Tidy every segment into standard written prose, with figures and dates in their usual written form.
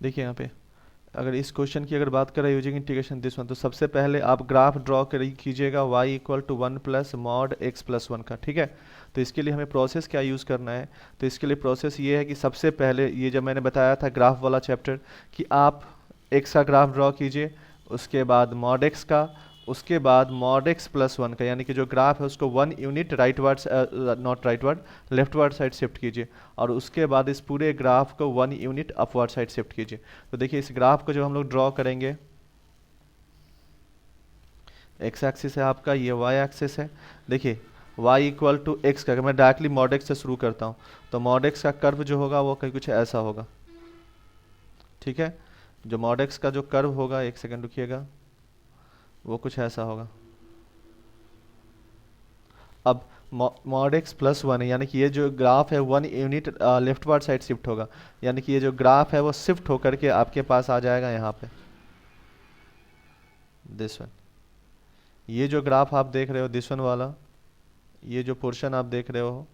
देखिए यहाँ पे अगर इस क्वेश्चन की अगर बात करें यूजिंग इंटीग्रेशन दिस वन, तो सबसे पहले आप ग्राफ ड्रॉ कीजिएगा y equal to 1 plus mod x plus 1 का, ठीक है। तो इसके लिए हमें प्रोसेस क्या यूज़ करना है, तो इसके लिए प्रोसेस ये है कि सबसे पहले ये जब मैंने बताया था ग्राफ वाला चैप्टर कि आप x का ग्राफ ड्रॉ कीजिए, उसके बाद मॉड x का, उसके बाद मॉड x प्लस 1 का, यानी कि जो ग्राफ है उसको 1 unit right word, not right word, left ward side shift कीजिए, और उसके बाद इस पूरे ग्राफ को 1 यूनिट अपवर्ड साइड शिफ्ट कीजिए। तो देखिए इस ग्राफ को जो हम लोग ड्रॉ करेंगे, एक्स एक्सिस है आपका, ये वाई एक्सिस है। देखिए y इक्वल टू एक्स का, अगर मैं डायरेक्टली मॉड एक्स से शुरू करता हूँ तो मॉड एक्स का कर्व जो होगा वो कहीं कुछ ऐसा होगा, ठीक है। जो मॉड एक्स का जो कर्व होगा, एक सेकंड रुकिएगा, वो कुछ ऐसा होगा। अब मॉड एक्स प्लस 1 है, यानी कि ये जो ग्राफ है 1 unit left ward side shift होगा, यानी कि ये जो ग्राफ है वो शिफ्ट होकर के आपके पास आ जाएगा यहाँ पे, दिस वन। ये जो ग्राफ आप देख रहे हो दिस वन वाला, ये जो पोर्शन आप देख रहे हो,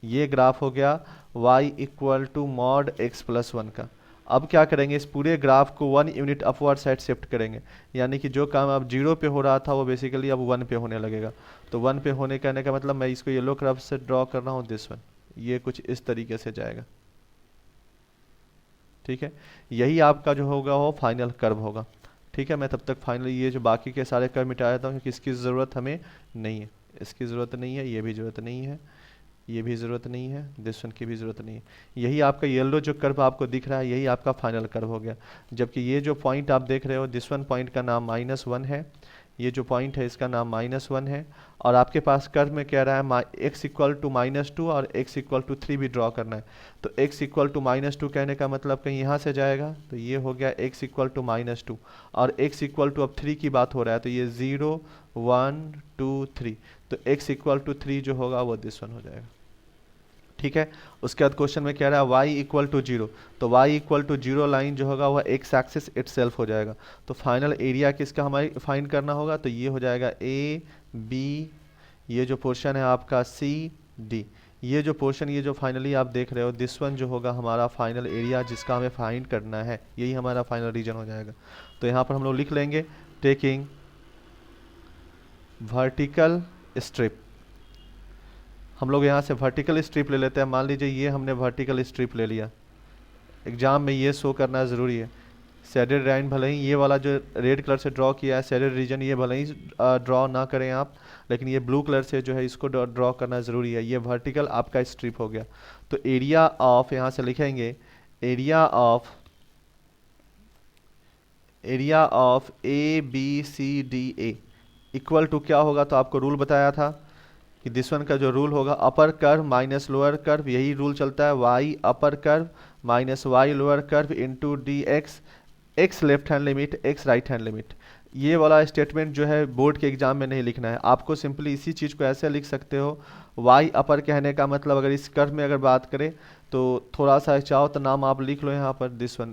ये ग्राफ हो गया y equal to mod x plus 1 का। अब क्या करेंगे, इस पूरे ग्राफ को 1 यूनिट अपवर्ड साइड शिफ्ट करेंगे, यानी कि जो काम अब 0 पे हो रहा था वो बेसिकली अब 1 पे होने लगेगा। तो 1 पे होने कहने का मतलब मैं इसको येलो कर्व से ड्रॉ कर रहा हूँ, दिस वन, ये कुछ इस तरीके से जाएगा, ठीक है। यही आपका जो होगा वो फाइनल कर्व होगा, ठीक है। मैं तब तक फाइनली ये जो बाकी के सारे कर्व मिटा देता हूँ क्योंकि इसकी ज़रूरत हमें नहीं है, इसकी ज़रूरत नहीं है, ये भी ज़रूरत नहीं है, ये भी ज़रूरत नहीं है, दिस वन की भी ज़रूरत नहीं है। यही आपका येलो जो कर्व आपको दिख रहा है यही आपका फाइनल कर्व हो गया। जबकि ये जो पॉइंट आप देख रहे हो दिस वन पॉइंट का नाम -1 है, ये जो पॉइंट है इसका नाम -1 है, और आपके पास कर्व में कह रहा है x इक्वल टू -2 और x इक्वल टू 3 भी ड्रॉ करना है। तो x इक्वल टू -2 कहने का मतलब कहीं यहाँ से जाएगा, तो ये हो गया x इक्वल टू -2, और x इक्वल टू अब 3 की बात हो रहा है, तो ये 0 1 2 3, तो x इक्वल टू 3 जो होगा वो दिस वन हो जाएगा, ठीक है। उसके बाद क्वेश्चन में कह रहा है y इक्वल टू 0, तो y इक्वल टू 0 लाइन जो होगा वह एक्स एक्सिस इटसेल्फ हो जाएगा। तो फाइनल एरिया किसका हमारी फाइंड करना होगा, तो ये हो जाएगा a b, ये जो पोर्शन है आपका c d, ये जो पोर्शन, ये जो फाइनली आप देख रहे हो दिस वन जो होगा हमारा फाइनल एरिया जिसका हमें फाइंड करना है, यही हमारा फाइनल रीजन हो जाएगा। तो यहाँ पर हम लोग लिख लेंगे टेकिंग वर्टिकल स्ट्रिप, हम लोग यहाँ से वर्टिकल स्ट्रिप ले लेते हैं। मान लीजिए ये हमने वर्टिकल स्ट्रिप ले लिया, एग्जाम में ये शो करना ज़रूरी है। शेडेड लाइन भले ही ये वाला जो रेड कलर से ड्रॉ किया है शेडेड रीजन, ये भले ही ड्रॉ ना करें आप, लेकिन ये ब्लू कलर से जो है इसको ड्रॉ करना ज़रूरी है। ये वर्टिकल आपका स्ट्रिप हो गया। तो एरिया ऑफ, यहाँ से लिखेंगे area of A B C D A equal to क्या होगा, तो आपको रूल बताया था कि दिस वन का जो रूल होगा अपर कर्व माइनस लोअर कर्व, यही रूल चलता है, y अपर curve minus y lower curve into D x, x left hand limit x right hand limit. ये वाला स्टेटमेंट जो है बोर्ड के एग्जाम में नहीं लिखना है आपको, सिंपली इसी चीज़ को ऐसे लिख सकते हो, y अपर कहने का मतलब अगर इस कर्व में अगर बात करें तो थोड़ा सा चाहो तो नाम आप लिख लो यहाँ पर, दिस वन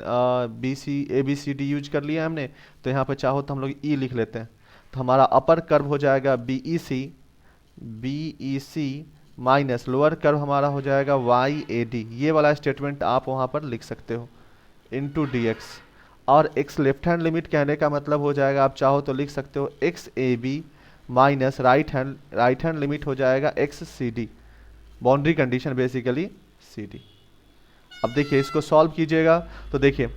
ABCD यूज कर लिया हमने, तो यहाँ पर चाहो तो हम लोग E लिख लेते हैं। तो हमारा अपर कर्व हो जाएगा BEC माइनस लोअर कर्व हमारा हो जाएगा YAD, ये वाला स्टेटमेंट आप वहाँ पर लिख सकते हो, इनटू DX। और x लेफ्ट हैंड लिमिट कहने का मतलब हो जाएगा, आप चाहो तो लिख सकते हो XAB minus right hand limit हो जाएगा XCD, boundary condition basically CD। अब देखिए इसको सॉल्व कीजिएगा तो देखिए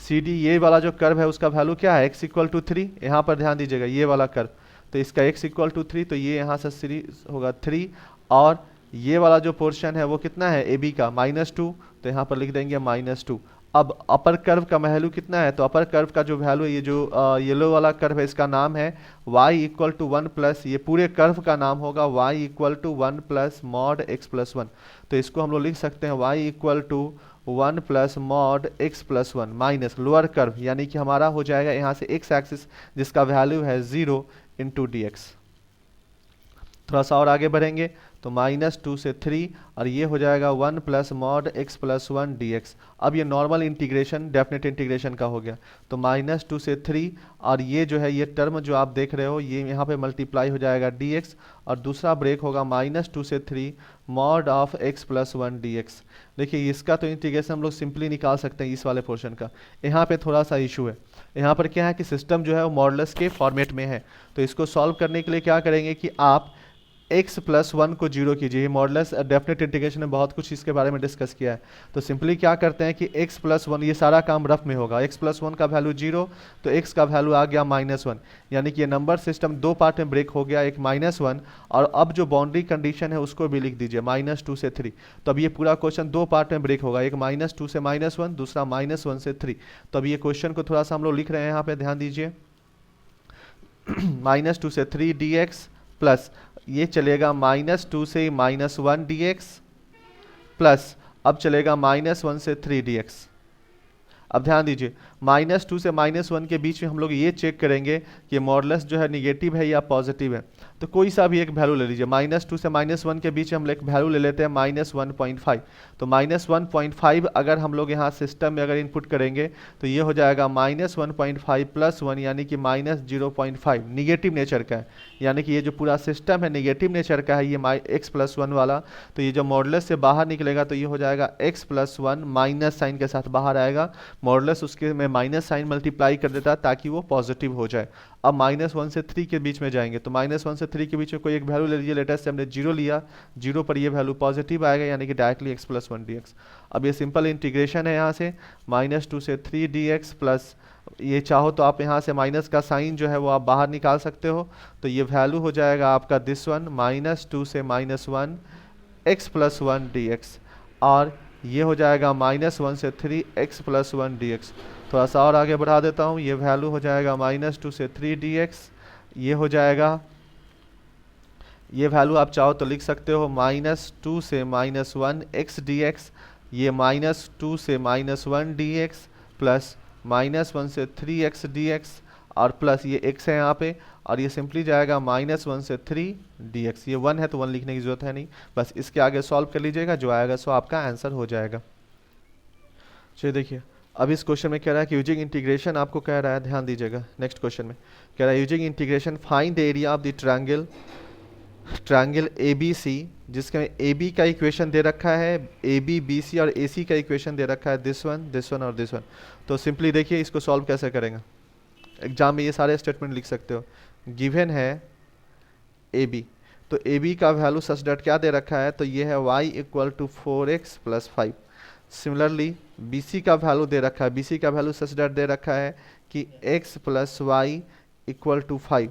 CD ये वाला जो कर्व है उसका वैल्यू क्या है, x इक्वल टू 3, यहाँ पर ध्यान दीजिएगा ये वाला कर्व, तो इसका x इक्वल टू 3, तो ये यहाँ से 3 होगा 3, और ये वाला जो पोर्शन है वो कितना है AB का -2, तो यहाँ पर लिख देंगे -2। अब अपर कर्व का वैल्यू कितना है, तो अपर कर्व का जो वैल्यू है, ये जो येलो वाला कर्व है इसका नाम है y इक्वल टू 1 प्लस, ये पूरे कर्व का नाम होगा y equal to 1 plus mod x plus 1। तो इसको हम लोग लिख सकते हैं y equal to 1 plus mod x plus 1 minus lower curve, यानी कि हमारा हो जाएगा यहाँ से x एक्सिस जिसका वैल्यू है 0 इंटू डी एक्स। थोड़ा सा और आगे बढ़ेंगे तो -2 से 3 और ये हो जाएगा 1 plus mod x plus 1 dx। अब ये नॉर्मल इंटीग्रेशन डेफिनेट इंटीग्रेशन का हो गया। तो -2 से 3 और ये जो है ये टर्म जो आप देख रहे हो ये यहाँ पे मल्टीप्लाई हो जाएगा dx और दूसरा ब्रेक होगा -2 से 3 mod of x plus 1 dx। देखिए इसका तो इंटीग्रेशन हम लोग सिंपली निकाल सकते हैं इस वाले पोर्शन का। यहाँ पे थोड़ा सा इशू है, यहाँ पर क्या है कि सिस्टम जो है वो मॉडुलस के फॉर्मेट में है। तो इसको सॉल्व करने के लिए क्या करेंगे कि आप x प्लस 1 को जीरो कीजिए। ये मॉडुलस डेफिनेट इंटीग्रेशन में बहुत कुछ इसके बारे में डिस्कस किया है। तो सिंपली क्या करते हैं कि x प्लस 1, ये सारा काम रफ में होगा। x प्लस 1 का वैल्यू 0 तो x का वैल्यू आ गया -1, यानी कि ये नंबर सिस्टम दो पार्ट में ब्रेक हो गया, एक -1 और अब जो बाउंड्री कंडीशन है उसको भी लिख दीजिए -2 से 3। तो अब ये पूरा क्वेश्चन दो पार्ट में ब्रेक होगा, एक -2 से -1, दूसरा -1 से 3। तो अब ये क्वेश्चन को थोड़ा सा हम लोग लिख रहे हैं, यहाँ पे ध्यान दीजिए। -2 से 3 dx प्लस ये चलेगा -2 से -1 dx प्लस अब चलेगा -1 से 3 dx। अब ध्यान दीजिए -2 से -1 के बीच में हम लोग ये चेक करेंगे कि मॉडुलस जो है निगेटिव है या पॉजिटिव है। तो कोई सा भी एक वैल्यू ले लीजिए। -2 से -1 के बीच में हम लोग एक वैल्यू ले लेते हैं -1.5। तो -1.5 अगर हम लोग यहाँ सिस्टम में अगर इनपुट करेंगे तो ये हो जाएगा -1.5 प्लस 1 यानी कि -0.5 निगेटिव नेचर का है। यानी कि ये जो पूरा सिस्टम है निगेटिव नेचर का है, ये x प्लस 1 वाला। तो ये जो मॉडुलस से बाहर निकलेगा तो ये हो जाएगा x प्लस 1 माइनस साइन के साथ बाहर आएगा। मॉडुलस उसके में माइनस साइन मल्टीप्लाई कर देता है ताकि वो पॉजिटिव हो जाए। अब -1 से 3 के बीच में जाएंगे तो -1 से 3 के बीच में कोई एक वैल्यू ले लीजिए। लेटेस्ट से हमने 0 लिया, 0 पर ये वैल्यू पॉजिटिव आएगा यानी कि डायरेक्टली x प्लस 1 dx। अब ये सिंपल इंटीग्रेशन है, यहाँ से -2 से 3 dx प्लस ये चाहो तो आप यहाँ से माइनस का साइन जो है वो आप बाहर निकाल सकते हो। तो ये वैल्यू हो जाएगा आपका दिस वन -2 से -1 x प्लस 1 dx और ये हो जाएगा -1 से 3 x प्लस 1 dx। थोड़ा सा और आगे बढ़ा देता हूँ, ये वैल्यू हो जाएगा -2 से 3 dx। ये हो जाएगा, ये वैल्यू आप चाहो तो लिख सकते हो -2 से -1 x dx, ये -2 से -1 dx प्लस -1 से 3x dx और प्लस ये x है यहाँ पे और ये सिंपली जाएगा -1 से 3 dx। ये 1 है तो 1 लिखने की जरूरत है नहीं, बस इसके आगे सॉल्व कर लीजिएगा, जो आएगा सो आपका आंसर हो जाएगा। चलिए देखिए अब इस क्वेश्चन में कह रहा है कि यूजिंग इंटीग्रेशन आपको कह रहा है, ध्यान दीजिएगा। नेक्स्ट क्वेश्चन में कह रहा है using integration find the area of the triangle ABC, जिसके में AB का इक्वेशन दे रखा है, AB BC और AC का इक्वेशन दे रखा है, दिस वन और दिस वन। तो सिंपली देखिए इसको सॉल्व कैसे करेंगे। एग्जाम में ये सारे स्टेटमेंट लिख सकते हो। गिवन है AB, तो AB का वैल्यू सच डेट क्या दे रखा है, तो ये है y equal to 4x plus 5। Similarly BC का वैल्यू दे रखा है, BC का वैल्यू सच डेट दे रखा है कि x plus y equal to 5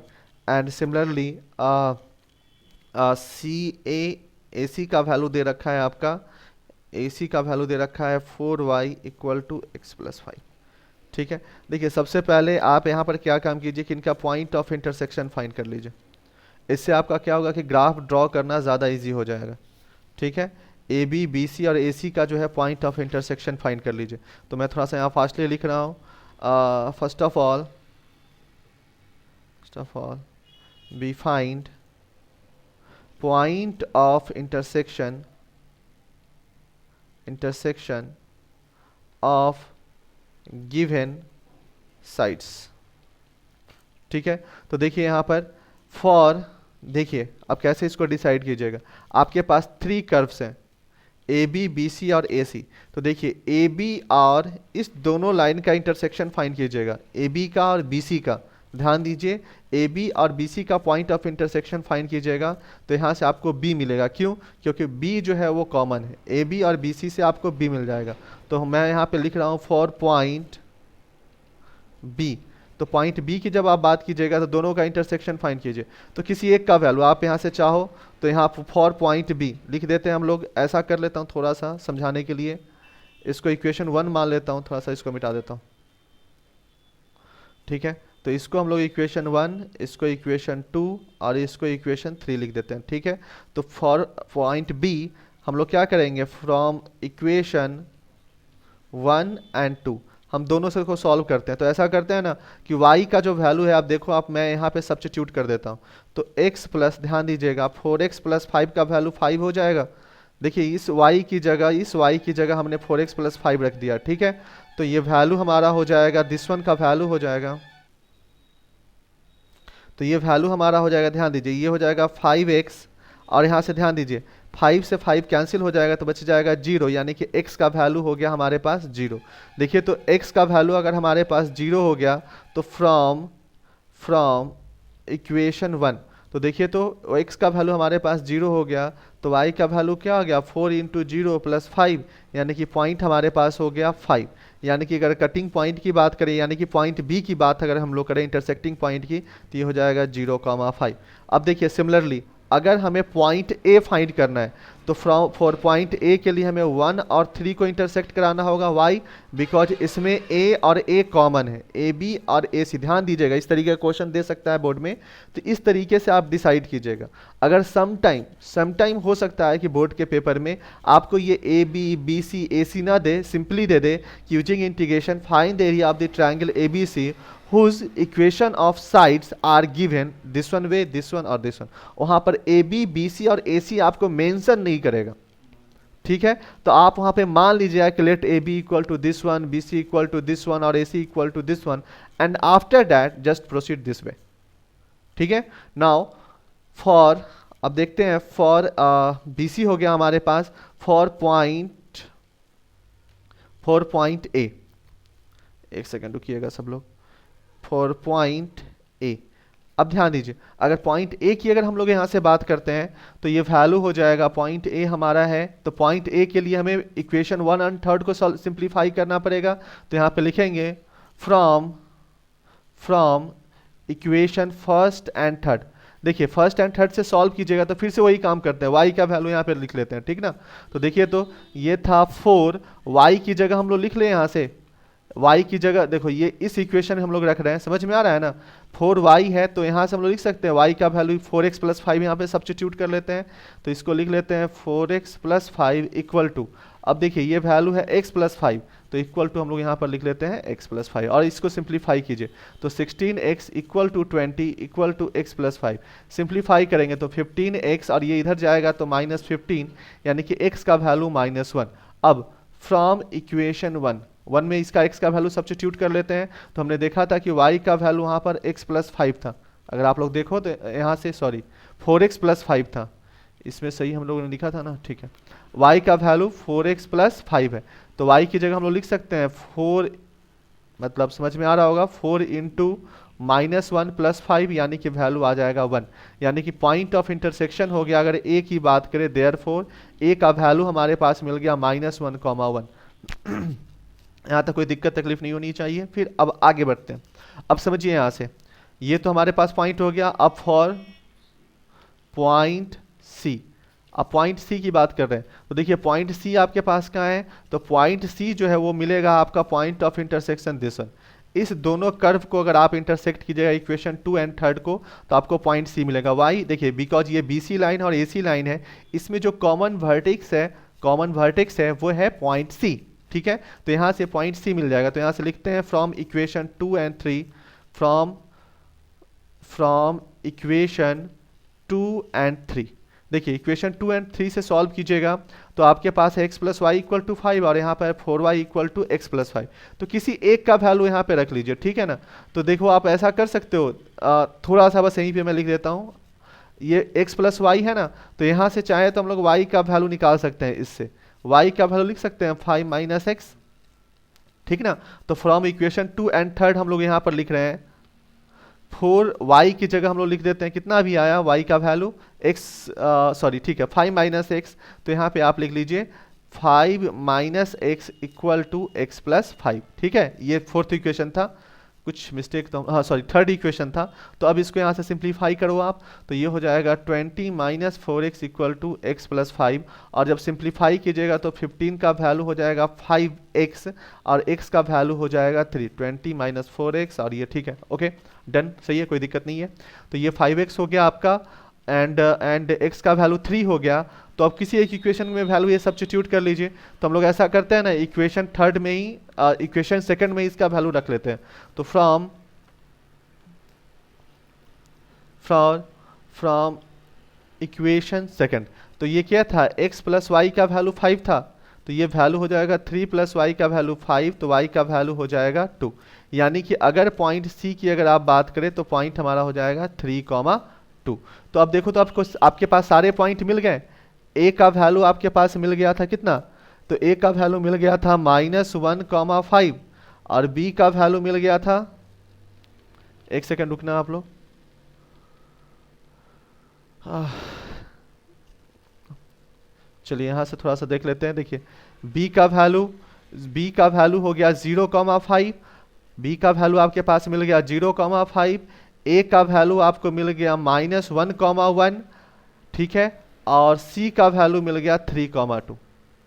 and similarly AC का वैल्यू दे रखा है आपका, AC का वैल्यू दे रखा है 4y equal to x plus 5। ठीक है, देखिए सबसे पहले आप यहाँ पर क्या काम कीजिए कि इनका पॉइंट ऑफ इंटरसेक्शन फाइंड कर लीजिए। इससे आपका क्या होगा कि ग्राफ ड्रॉ करना ज़्यादा इजी हो जाएगा। ठीक है, AB BC और AC का जो है पॉइंट ऑफ इंटरसेक्शन फाइंड कर लीजिए। तो मैं थोड़ा सा यहाँ फास्टली लिख रहा हूँ। First of all we find point of intersection of given sides। ठीक है, तो देखिए यहाँ पर फॉर, देखिए अब कैसे इसको डिसाइड कीजिएगा। आपके पास 3 कर्व्स हैं AB BC और AC। तो देखिए AB और इस दोनों लाइन का इंटरसेक्शन फाइंड कीजिएगा, AB का और BC का। ध्यान दीजिए AB और BC का पॉइंट ऑफ इंटरसेक्शन फाइंड कीजिएगा तो यहाँ से आपको B मिलेगा। क्यों? क्योंकि B जो है वो कॉमन है, AB और BC से आपको B मिल जाएगा। तो मैं यहाँ पे लिख रहा हूँ फॉर पॉइंट B। तो पॉइंट B की जब आप बात कीजिएगा तो दोनों का इंटरसेक्शन फाइंड कीजिए। तो किसी एक का वैल्यू आप यहाँ से चाहो तो यहाँ फॉर पॉइंट B लिख देते हैं हम लोग। ऐसा कर लेता हूँ थोड़ा सा समझाने के लिए, इसको इक्वेशन 1 मान लेता हूँ, थोड़ा सा इसको मिटा देता हूँ। ठीक है, तो इसको हम लोग इक्वेशन 1, इसको इक्वेशन 2 और इसको इक्वेशन 3 लिख देते हैं। ठीक है, तो फॉर पॉइंट B हम लोग क्या करेंगे, फ्रॉम इक्वेशन 1 एंड 2 हम दोनों से को सॉल्व करते हैं। तो ऐसा करते हैं ना कि y का जो वैल्यू है, आप देखो, आप मैं यहाँ पे सब्स्टिट्यूट कर देता हूँ। तो x प्लस, ध्यान दीजिएगा, 4x प्लस 5 का वैल्यू 5 हो जाएगा। देखिए इस y की जगह हमने 4x प्लस 5 रख दिया, ठीक है। तो ये वैल्यू हमारा हो जाएगा, दिस वन का वैल्यू हो जाएगा, तो ये वैल्यू हमारा हो जाएगा, ध्यान दीजिए, ये हो जाएगा 5x, और यहाँ से ध्यान दीजिए 5 से 5 कैंसिल हो जाएगा तो बच जाएगा 0, यानी कि x का वैल्यू हो गया हमारे पास 0। देखिए तो x का वैल्यू अगर हमारे पास 0 हो गया तो फ्रॉम इक्वेशन 1, तो देखिए तो x का वैल्यू हमारे पास 0 हो गया, तो y का वैल्यू क्या हो गया, 4 इंटू 0 प्लस 5, यानी कि पॉइंट हमारे पास हो गया 5। यानी कि अगर कटिंग पॉइंट की बात करें, यानी कि पॉइंट बी की बात अगर हम लोग करें इंटरसेक्टिंग पॉइंट की, तो ये हो जाएगा 0,5। अब देखिए सिमिलरली अगर हमें पॉइंट ए फाइंड करना है तो फॉर पॉइंट ए के लिए हमें 1 और 3 को इंटरसेक्ट कराना होगा। वाई? बिकॉज इसमें ए और ए कॉमन है, ए बी और ए सी। ध्यान दीजिएगा, इस तरीके का क्वेश्चन दे सकता है बोर्ड में, तो इस तरीके से आप डिसाइड कीजिएगा। अगर सम टाइम हो सकता है कि बोर्ड के पेपर में आपको ये ए बी बी सी ए सी ना दे, सिंपली दे दे कि using integration find the area of the triangle A B C whose equation of sides are given this one way, this one और this one। वहां पर ए बी बी सी और A सी आपको mention नहीं करेगा, ठीक है। तो आप वहां पे मान लीजिए कि let A B equal to this one, B C equal to this one और A C equal to this one, and after that just proceed this way, ठीक है। नाउ फॉर, अब देखते हैं, फॉर बी सी हो गया हमारे पास, for point A, एक सेकेंड रुकिएगा सब लोग, फॉर पॉइंट ए। अब ध्यान दीजिए, अगर पॉइंट ए की अगर हम लोग यहाँ से बात करते हैं तो ये वैल्यू हो जाएगा, पॉइंट ए हमारा है, तो पॉइंट ए के लिए हमें इक्वेशन 1 और 3 को सिंप्लीफाई करना पड़ेगा। तो यहाँ पे लिखेंगे from equation first and third. देखिए फर्स्ट एंड थर्ड से सॉल्व कीजिएगा तो फिर से वही काम करते हैं, y का वैल्यू यहाँ पे लिख लेते हैं, ठीक ना। तो देखिए तो ये था 4, y की जगह हम लोग लिख ले यहाँ से, y की जगह देखो ये इस इक्वेशन हम लोग रख रहे हैं, समझ में आ रहा है ना। 4y है तो यहाँ से हम लोग लिख सकते हैं y का वैल्यू 4x प्लस 5 यहाँ पे सब्स्टिट्यूट कर लेते हैं, तो इसको लिख लेते हैं 4x प्लस 5 इक्वल टू, अब देखिए ये वैल्यू है x प्लस 5, तो इक्वल टू हम लोग यहाँ पर लिख लेते हैं x प्लस 5, और इसको सिंप्लीफाई कीजिए तो 16x equal to 20 equal to x plus 5। Simplify करेंगे तो 15x और ये इधर जाएगा तो -15, यानी कि x का वैल्यू -1। अब फ्रॉम इक्वेशन 1 में इसका x का वैल्यू सब्स्टिट्यूट कर लेते हैं, तो हमने देखा था कि y का वैल्यू वहाँ पर x प्लस 5 था, अगर आप लोग देखो तो यहाँ से, सॉरी 4x प्लस 5 था, इसमें सही हम लोगों ने लिखा था ना, ठीक है। y का वैल्यू 4x प्लस 5 है, तो y की जगह हम लोग लिख सकते हैं 4, मतलब समझ में आ रहा होगा, 4 इंटू -1 प्लस 5, यानी कि वैल्यू आ जाएगा 1, यानी कि पॉइंट ऑफ इंटरसेक्शन हो गया। अगर a की बात करें, देयरफॉर a का वैल्यू हमारे पास मिल गया -1,1। यहाँ तक कोई दिक्कत तकलीफ नहीं होनी चाहिए। फिर अब आगे बढ़ते हैं, अब समझिए यहाँ से, ये तो हमारे पास पॉइंट हो गया। अब फॉर पॉइंट सी, अब पॉइंट सी की बात कर रहे हैं, तो देखिए पॉइंट सी आपके पास कहाँ है, तो पॉइंट सी जो है वो मिलेगा आपका point of intersection this one. इस दोनों कर्व को अगर आप इंटरसेक्ट कीजिएगा इक्वेशन 2 एंड 3 को, तो आपको पॉइंट सी मिलेगा। वाई? देखिए बिकॉज ये बी सी लाइन और ए सी लाइन है, इसमें जो कॉमन वर्टेक्स है वो है पॉइंट सी, ठीक है। तो यहाँ से पॉइंट सी मिल जाएगा, तो यहाँ से लिखते हैं from equation 2 and 3, from equation 2 and 3। देखिए इक्वेशन 2 एंड 3 से सॉल्व कीजिएगा तो आपके पास है x plus y equal to 5 और यहाँ पर 4y equal to x plus 5, तो किसी एक का वैल्यू यहाँ पे रख लीजिए, ठीक है ना। तो देखो आप ऐसा कर सकते हो, थोड़ा सा बस यहीं पे मैं लिख देता हूँ, ये x प्लस वाई है ना, तो यहाँ से चाहे तो हम लोग y का वैल्यू निकाल सकते हैं, इससे y का वैल्यू लिख सकते हैं 5 माइनस एक्स, ठीक ना। तो फ्रॉम इक्वेशन 2 एंड 3 हम लोग यहाँ पर लिख रहे हैं 4y की जगह हम लोग लिख देते हैं, कितना भी आया y का वैल्यू x, सॉरी ठीक है 5 माइनस एक्स, तो यहाँ पे आप लिख लीजिए 5 minus x equal to x plus 5, ठीक है। ये फोर्थ इक्वेशन था, कुछ मिस्टेक तो, हाँ सॉरी थर्ड इक्वेशन था। तो अब इसको यहाँ से सिंप्लीफाई करो आप, तो ये हो जाएगा 20 minus 4x equal to x plus 5, और जब सिंप्लीफाई कीजिएगा तो 15 का वैल्यू हो जाएगा 5x और x का वैल्यू हो जाएगा 3, 20 माइनस 4x, और ये ठीक है, ओके डन, सही है, कोई दिक्कत नहीं है। तो ये 5x हो गया आपका, एंड x का वैल्यू 3 हो गया, तो अब किसी एक इक्वेशन में वैल्यू ये सब्स्टिट्यूट कर लीजिए। तो हम लोग ऐसा करते हैं ना, इक्वेशन थर्ड में ही इक्वेशन सेकंड में ही इसका वैल्यू रख लेते हैं। तो फ्रॉम फ्रॉम इक्वेशन सेकंड, तो ये क्या था, x प्लस वाई का वैल्यू 5 था, तो ये वैल्यू हो जाएगा 3 प्लस वाई का वैल्यू 5, तो y का वैल्यू हो जाएगा 2। यानी कि अगर पॉइंट C की अगर आप बात करें तो पॉइंट हमारा हो जाएगा 3,2। तो अब देखो, तो आपको आपके पास सारे पॉइंट मिल गए। a का वैल्यू आपके पास मिल गया था कितना, तो a का वैल्यू मिल गया था -1,5 और b का वैल्यू मिल गया था, एक सेकंड रुकना आप लोग, चलिए यहाँ से थोड़ा सा देख लेते हैं। देखिए b का वैल्यू हो गया 0,5, b का वैल्यू आपके पास मिल गया 0,5, a का वैल्यू आपको मिल गया -1,1, ठीक है, और c का वैल्यू मिल गया 3,2,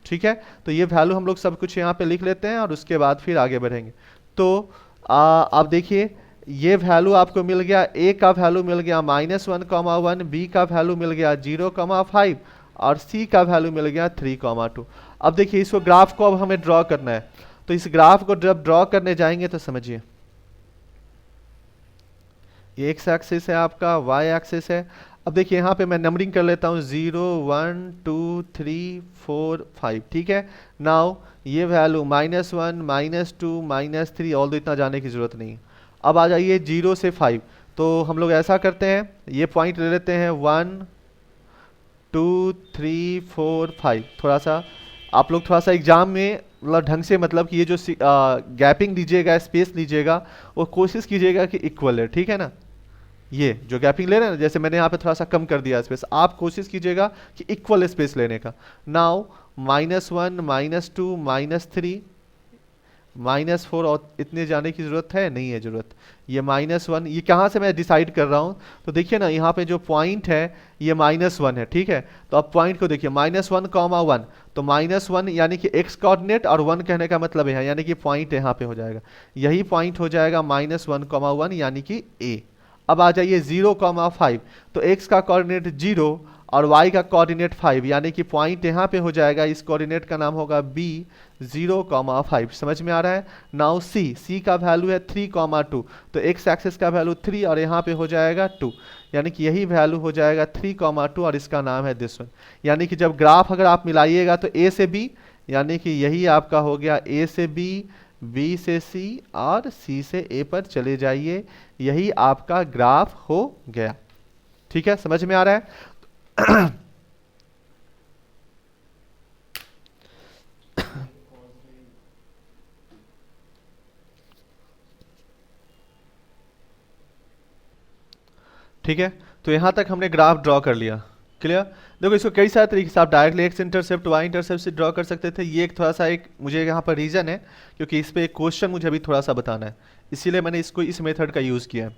ठीक है। तो ये वैल्यू हम लोग सब कुछ यहाँ पे लिख लेते हैं और उसके बाद फिर आगे बढ़ेंगे। तो आप देखिए ये वैल्यू आपको मिल गया, a का वैल्यू मिल गया -1,1, b का वैल्यू मिल गया 0,5 और c का वैल्यू मिल गया 3,2। अब देखिए इसको ग्राफ को अब हमें ड्रॉ करना है। तो इस ग्राफ को जब ड्रॉ करने जाएंगे तो समझिए, ये एक्स एक्सिस है आपका, वाई एक्सिस है। अब देखिए यहाँ पे मैं नंबरिंग कर लेता हूँ 0 1 2 3 4 5, ठीक है। नाउ ये वैल्यू -1 -2 -3, ऑल दो इतना जाने की जरूरत नहीं। अब आ जाइए 0 से 5, तो हम लोग ऐसा करते हैं, ये पॉइंट ले लेते हैं 1 2 3 4 5। थोड़ा सा आप लोग थोड़ा सा एग्जाम में मतलब ढंग से, मतलब कि ये जो गैपिंग दीजिएगा, स्पेस लीजिएगा, वो कोशिश कीजिएगा कि इक्वल है, ठीक है ना। ये जो गैपिंग ले रहे हैं ना, जैसे मैंने यहाँ पे थोड़ा सा कम कर दिया स्पेस, आप कोशिश कीजिएगा कि इक्वल स्पेस लेने का। नाउ -1 -2 -3 -4, और इतने जाने की जरूरत है नहीं है जरूरत। ये -1, ये कहाँ से मैं डिसाइड कर रहा हूँ, तो देखिए ना यहाँ पे जो पॉइंट है ये -1 है, ठीक है। तो अब पॉइंट को देखिए -1,1, तो -1 यानी कि x कोऑर्डिनेट और 1 कहने का मतलब है यानी कि पॉइंट यहाँ पे हो जाएगा, यही पॉइंट हो जाएगा -1,1 यानी कि a। अब आ जाइए 0,5, तो x का कोऑर्डिनेट 0 और y का कोऑर्डिनेट 5, यानी कि पॉइंट यहाँ पे हो जाएगा, इस कोऑर्डिनेट का नाम होगा b 0,5। समझ में आ रहा है। नाउ c का वैल्यू है 3,2, तो x एक्सिस का वैल्यू 3 और यहाँ पे हो जाएगा 2, यानी कि यही वैल्यू हो जाएगा 3,2 और इसका नाम है दिस वन। यानी कि जब ग्राफ अगर आप मिलाइएगा तो a से b, यानी कि यही आपका हो गया a से b, b से c और c से a पर चले जाइए, यही आपका ग्राफ हो गया। ठीक है, समझ में आ रहा है। ठीक है, तो यहां तक हमने ग्राफ ड्रॉ कर लिया। क्लियर। देखो इसको कई सारे तरीके से आप directly x intercept y intercept से ड्रॉ कर सकते थे। ये एक थोड़ा सा एक मुझे यहाँ पर रीजन है क्योंकि इस पे एक क्वेश्चन मुझे अभी थोड़ा सा बताना है, इसीलिए मैंने इसको इस मेथड का यूज़ किया है।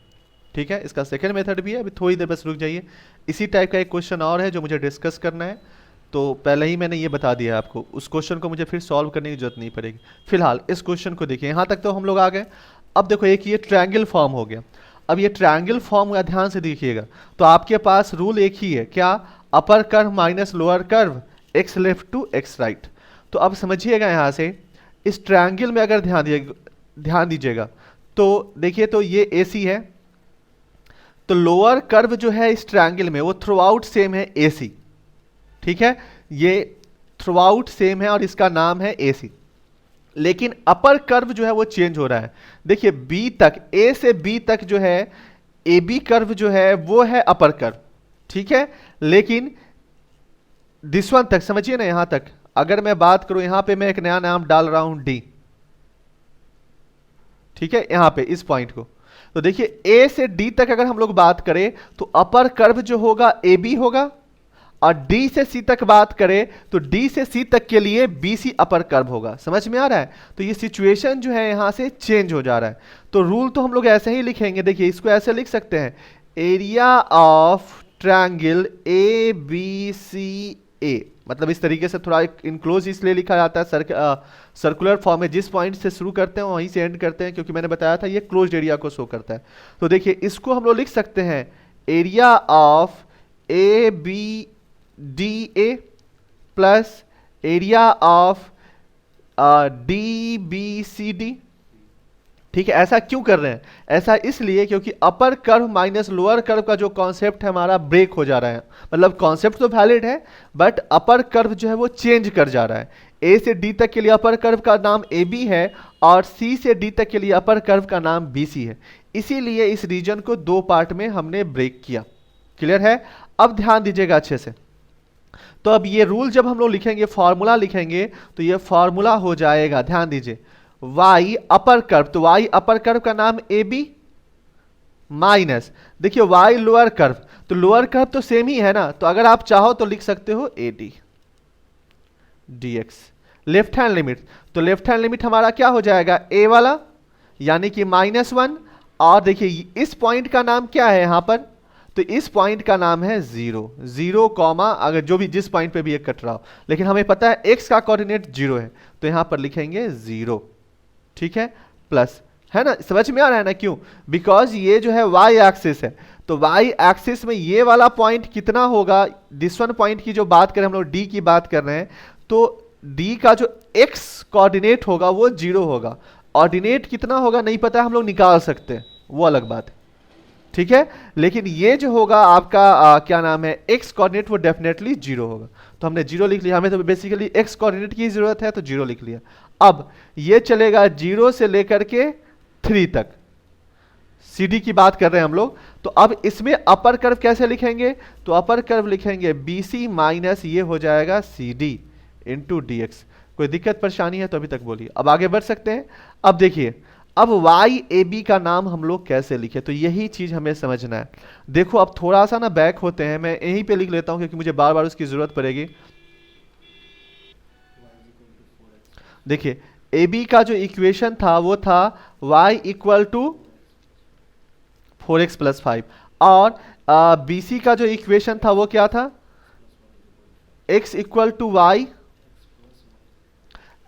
ठीक है, इसका सेकंड मेथड भी है, अभी थोड़ी देर बस रुक जाइए। इसी टाइप का एक क्वेश्चन और है जो मुझे डिस्कस करना है, तो पहले ही मैंने ये बता दिया है आपको, उस क्वेश्चन को मुझे फिर सॉल्व करने की जरूरत नहीं पड़ेगी। फिलहाल इस क्वेश्चन को देखिए, यहाँ तक तो हम लोग आ गए। अब देखो एक ये ट्रायंगल फॉर्म हो गया। अब ये ट्रायंगल फॉर्म का ध्यान से देखिएगा, तो आपके पास रूल एक ही है, क्या, upper curve minus lower curve, x left to x right. तो अब समझिएगा यहाँ से इस ट्रायंगल में अगर ध्यान दीजिएगा तो देखिए, तो ये AC है, तो लोअर कर्व जो है इस ट्रायंगल में वो थ्रू आउट सेम है AC। ठीक है, ये थ्रू आउट सेम है और इसका नाम है AC। लेकिन अपर कर्व जो है वो चेंज हो रहा है। देखिए B तक, A से B तक जो है AB कर्व जो है वो है अपर कर्व। ठीक है, लेकिन दिस वन तक समझिए ना, यहां तक अगर मैं बात करूं, यहां पे मैं एक नया नाम डाल रहा हूं D। ठीक है, यहां पे इस पॉइंट को, तो देखिए A से D तक अगर हम लोग बात करें तो अपर कर्व जो होगा AB होगा, और D से C तक बात करें तो D से C तक के लिए BC अपर कर्व होगा। समझ में आ रहा है। तो ये सिचुएशन जो है यहां से चेंज हो जा रहा है। तो रूल तो हम लोग ऐसे ही लिखेंगे, देखिए इसको ऐसे लिख सकते हैं, एरिया ऑफ ट्रायंगल ABCA, मतलब इस तरीके से थोड़ा इनक्लोज इसलिए लिखा जाता है, सर्कुलर फॉर्म में जिस पॉइंट से शुरू करते हैं वहीं से एंड करते हैं, क्योंकि मैंने बताया था ये क्लोज्ड एरिया को शो करता है। तो देखिए इसको हम लोग लिख सकते हैं, area of ABDA plus area of DBCD। ठीक है, ऐसा क्यों कर रहे हैं? ऐसा इसलिए क्योंकि अपर कर्व माइनस लोअर कर्व का जो कॉन्सेप्ट है हमारा ब्रेक हो जा रहा है। मतलब कॉन्सेप्ट तो वैलिड है बट अपर कर्व जो है वो चेंज कर जा रहा है। ए से डी तक के लिए अपर कर्व का नाम ए बी है और सी से डी तक के लिए अपर कर्व का नाम बी सी है। इसीलिए इस रीजन को दो पार्ट में हमने ब्रेक किया। क्लियर है? अब ध्यान दीजिएगा अच्छे से। तो अब ये रूल जब हम लोग लिखेंगे, फॉर्मूला लिखेंगे, तो ये फॉर्मूला हो जाएगा, ध्यान दीजिए, y अपर कर्व, तो y अपर कर्व का नाम ए बी माइनस, देखिए y लोअर कर्व, तो लोअर कर्व तो सेम ही है ना, तो अगर आप चाहो तो लिख सकते हो A D D x. Left hand limit, तो लेफ्ट हैंड लिमिट हमारा क्या हो जाएगा, ए वाला यानी कि -1, और देखिए इस पॉइंट का नाम क्या है यहाँ पर, तो इस पॉइंट का नाम है 0 कॉमा, अगर जो भी जिस पॉइंट पे भी एक कट रहा हो, लेकिन हमें पता है x का कोऑर्डिनेट 0 है तो यहाँ पर लिखेंगे 0। ठीक है, प्लस, है ना, समझ में आ रहा है ना? क्यों? बिकॉज ये जो है y एक्सिस है, तो y एक्सिस में ये वाला पॉइंट कितना होगा, दिस वन पॉइंट की जो बात करें हम लोग, d की बात कर रहे हैं, तो d का जो x कोऑर्डिनेट होगा वो 0 होगा। ऑर्डिनेट कितना होगा नहीं पता, हम लोग निकाल सकते हैं, वो अलग बात है। ठीक है, लेकिन ये जो होगा आपका क्या नाम है, x कोऑर्डिनेट, वो डेफिनेटली 0 होगा। तो हमने 0 लिख लिया, हमें तो बेसिकली x कोऑर्डिनेट की जरूरत है तो 0 लिख लिया। अब ये चलेगा 0 से लेकर के 3 तक, CD की बात कर रहे हैं हम लोग। तो अब इसमें अपर कर्व कैसे लिखेंगे, तो अपर कर्व लिखेंगे BC माइनस ये हो जाएगा CD इंटू DX। कोई दिक्कत परेशानी है तो अभी तक बोलिए, अब आगे बढ़ सकते हैं। अब देखिए, अब YAB का नाम हम लोग कैसे लिखे, तो यही चीज हमें समझना है। देखो अब थोड़ा सा ना बैक होते हैं, मैं यहीं पे लिख लेता हूं क्योंकि मुझे बार बार उसकी जरूरत पड़ेगी। देखिए AB का जो इक्वेशन था वो था y equal to 4x plus 5, और BC का जो इक्वेशन था वो क्या था, x equal to y,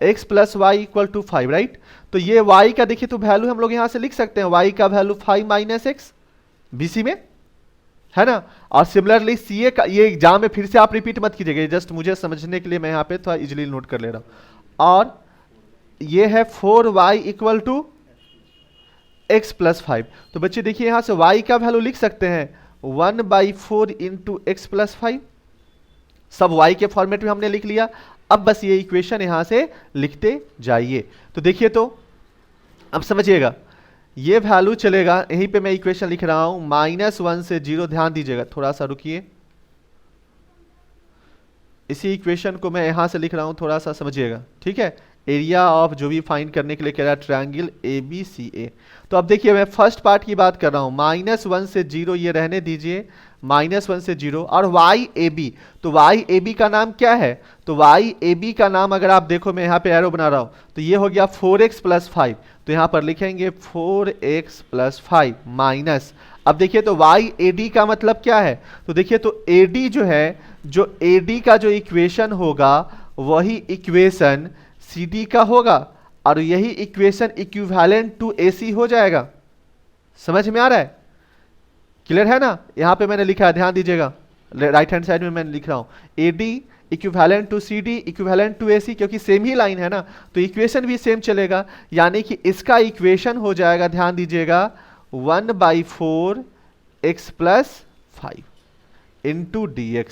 x plus y equal to 5, right. तो ये y का देखिए तो वैल्यू हम लोग यहां से लिख सकते हैं, y का वैल्यू 5 माइनस एक्स बीसी में, है ना। और सिमिलरली CA का, ये एग्जाम में फिर से आप रिपीट मत कीजिएगा, जस्ट मुझे समझने के लिए मैं यहाँ पे थोड़ा इजिली नोट कर ले रहा हूं। और ये है 4y equal to x plus 5। तो बच्चे देखिए यहां से y का वैल्यू लिख सकते हैं 1/4 इंटू एक्स प्लस 5, सब y के फॉर्मेट में हमने लिख लिया। अब बस ये इक्वेशन यहां से लिखते जाइए। तो देखिए, तो अब समझिएगा, ये वैल्यू चलेगा, यहीं पे मैं इक्वेशन लिख रहा हूं -1 से 0, ध्यान दीजिएगा, थोड़ा सा रुकिए, इसी इक्वेशन को मैं यहां से लिख रहा हूं, थोड़ा सा समझिएगा। ठीक है, एरिया ऑफ जो भी फाइंड करने के लिए कह रहा है ट्रायंगल ABCA। तो अब देखिए मैं फर्स्ट पार्ट की बात कर रहा हूं, -1 से 0 ये रहने दीजिए, -1 से 0, और YAB, तो YAB का नाम क्या है, तो YAB का नाम अगर आप देखो, मैं यहाँ पे एरो बना रहा हूँ, तो ये हो गया 4x प्लस 5, तो यहाँ पर लिखेंगे 4x प्लस 5 माइनस, अब देखिए तो YAD का मतलब क्या है, तो देखिए तो AD जो है, जो AD का जो इक्वेशन होगा वही इक्वेशन CD का होगा, और यही इक्वेशन इक्विवेलेंट टू AC हो जाएगा। समझ में आ रहा है? क्लियर है ना? यहां पे मैंने लिखा है, ध्यान दीजिएगा, राइट हैंड साइड में मैं लिख रहा हूं AD equivalent to CD equivalent to AC, क्योंकि सेम ही लाइन है ना, तो इक्वेशन भी सेम चलेगा, यानी कि इसका इक्वेशन हो जाएगा, ध्यान दीजिएगा, 1/4 x प्लस 5 इंटू DX।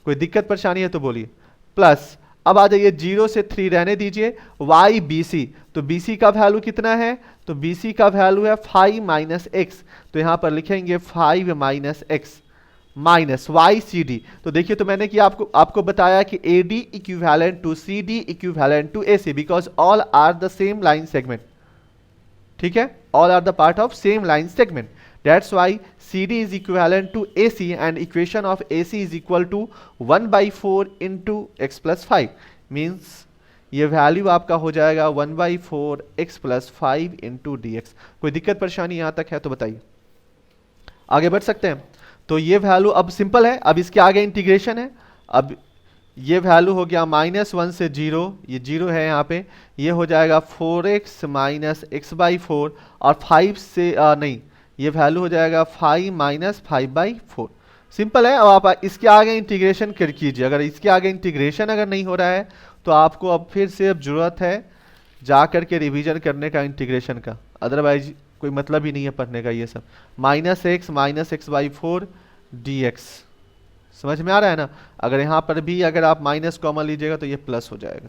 कोई दिक्कत परेशानी है तो बोलिए, प्लस, अब आ जाइए 0 से 3 रहने दीजिए, YBC, तो BC का वैल्यू कितना है, तो BC का वैल्यू है 5 माइनस एक्स, तो यहां पर लिखेंगे 5 माइनस एक्स माइनस YCD। तो देखिए, तो मैंने कि आपको बताया कि AD equivalent to CD equivalent to AC, because all are the same line segment. ठीक है, all are the part of same line segment, that's why CD is equivalent to AC and equation of AC is equal to 1/4 into x plus 5, means ये value आपका हो जाएगा 1/4 x plus 5 into dx। कोई दिक्कत परेशानी यहाँ तक है तो बताइए, आगे बढ़ सकते हैं। तो ये वैल्यू अब सिंपल है, अब इसके आगे इंटीग्रेशन है। अब ये वैल्यू हो गया -1 से 0, ये 0 है यहाँ पे, ये हो जाएगा 4x माइनस x/4, और 5 से नहीं, ये वैल्यू हो जाएगा 5 माइनस 5/4। सिंपल है। अब आप इसके आगे इंटीग्रेशन कर कीजिए, अगर इसके आगे इंटीग्रेशन अगर नहीं हो रहा है तो आपको अब फिर से अब जरूरत है जा करके रिवीजन करने का इंटीग्रेशन का, अदरवाइज कोई मतलब ही नहीं है पढ़ने का ये सब। -x/x/4 dx, समझ में आ रहा है ना। अगर यहाँ पर भी अगर आप माइनस कॉमन लीजिएगा तो ये प्लस हो जाएगा,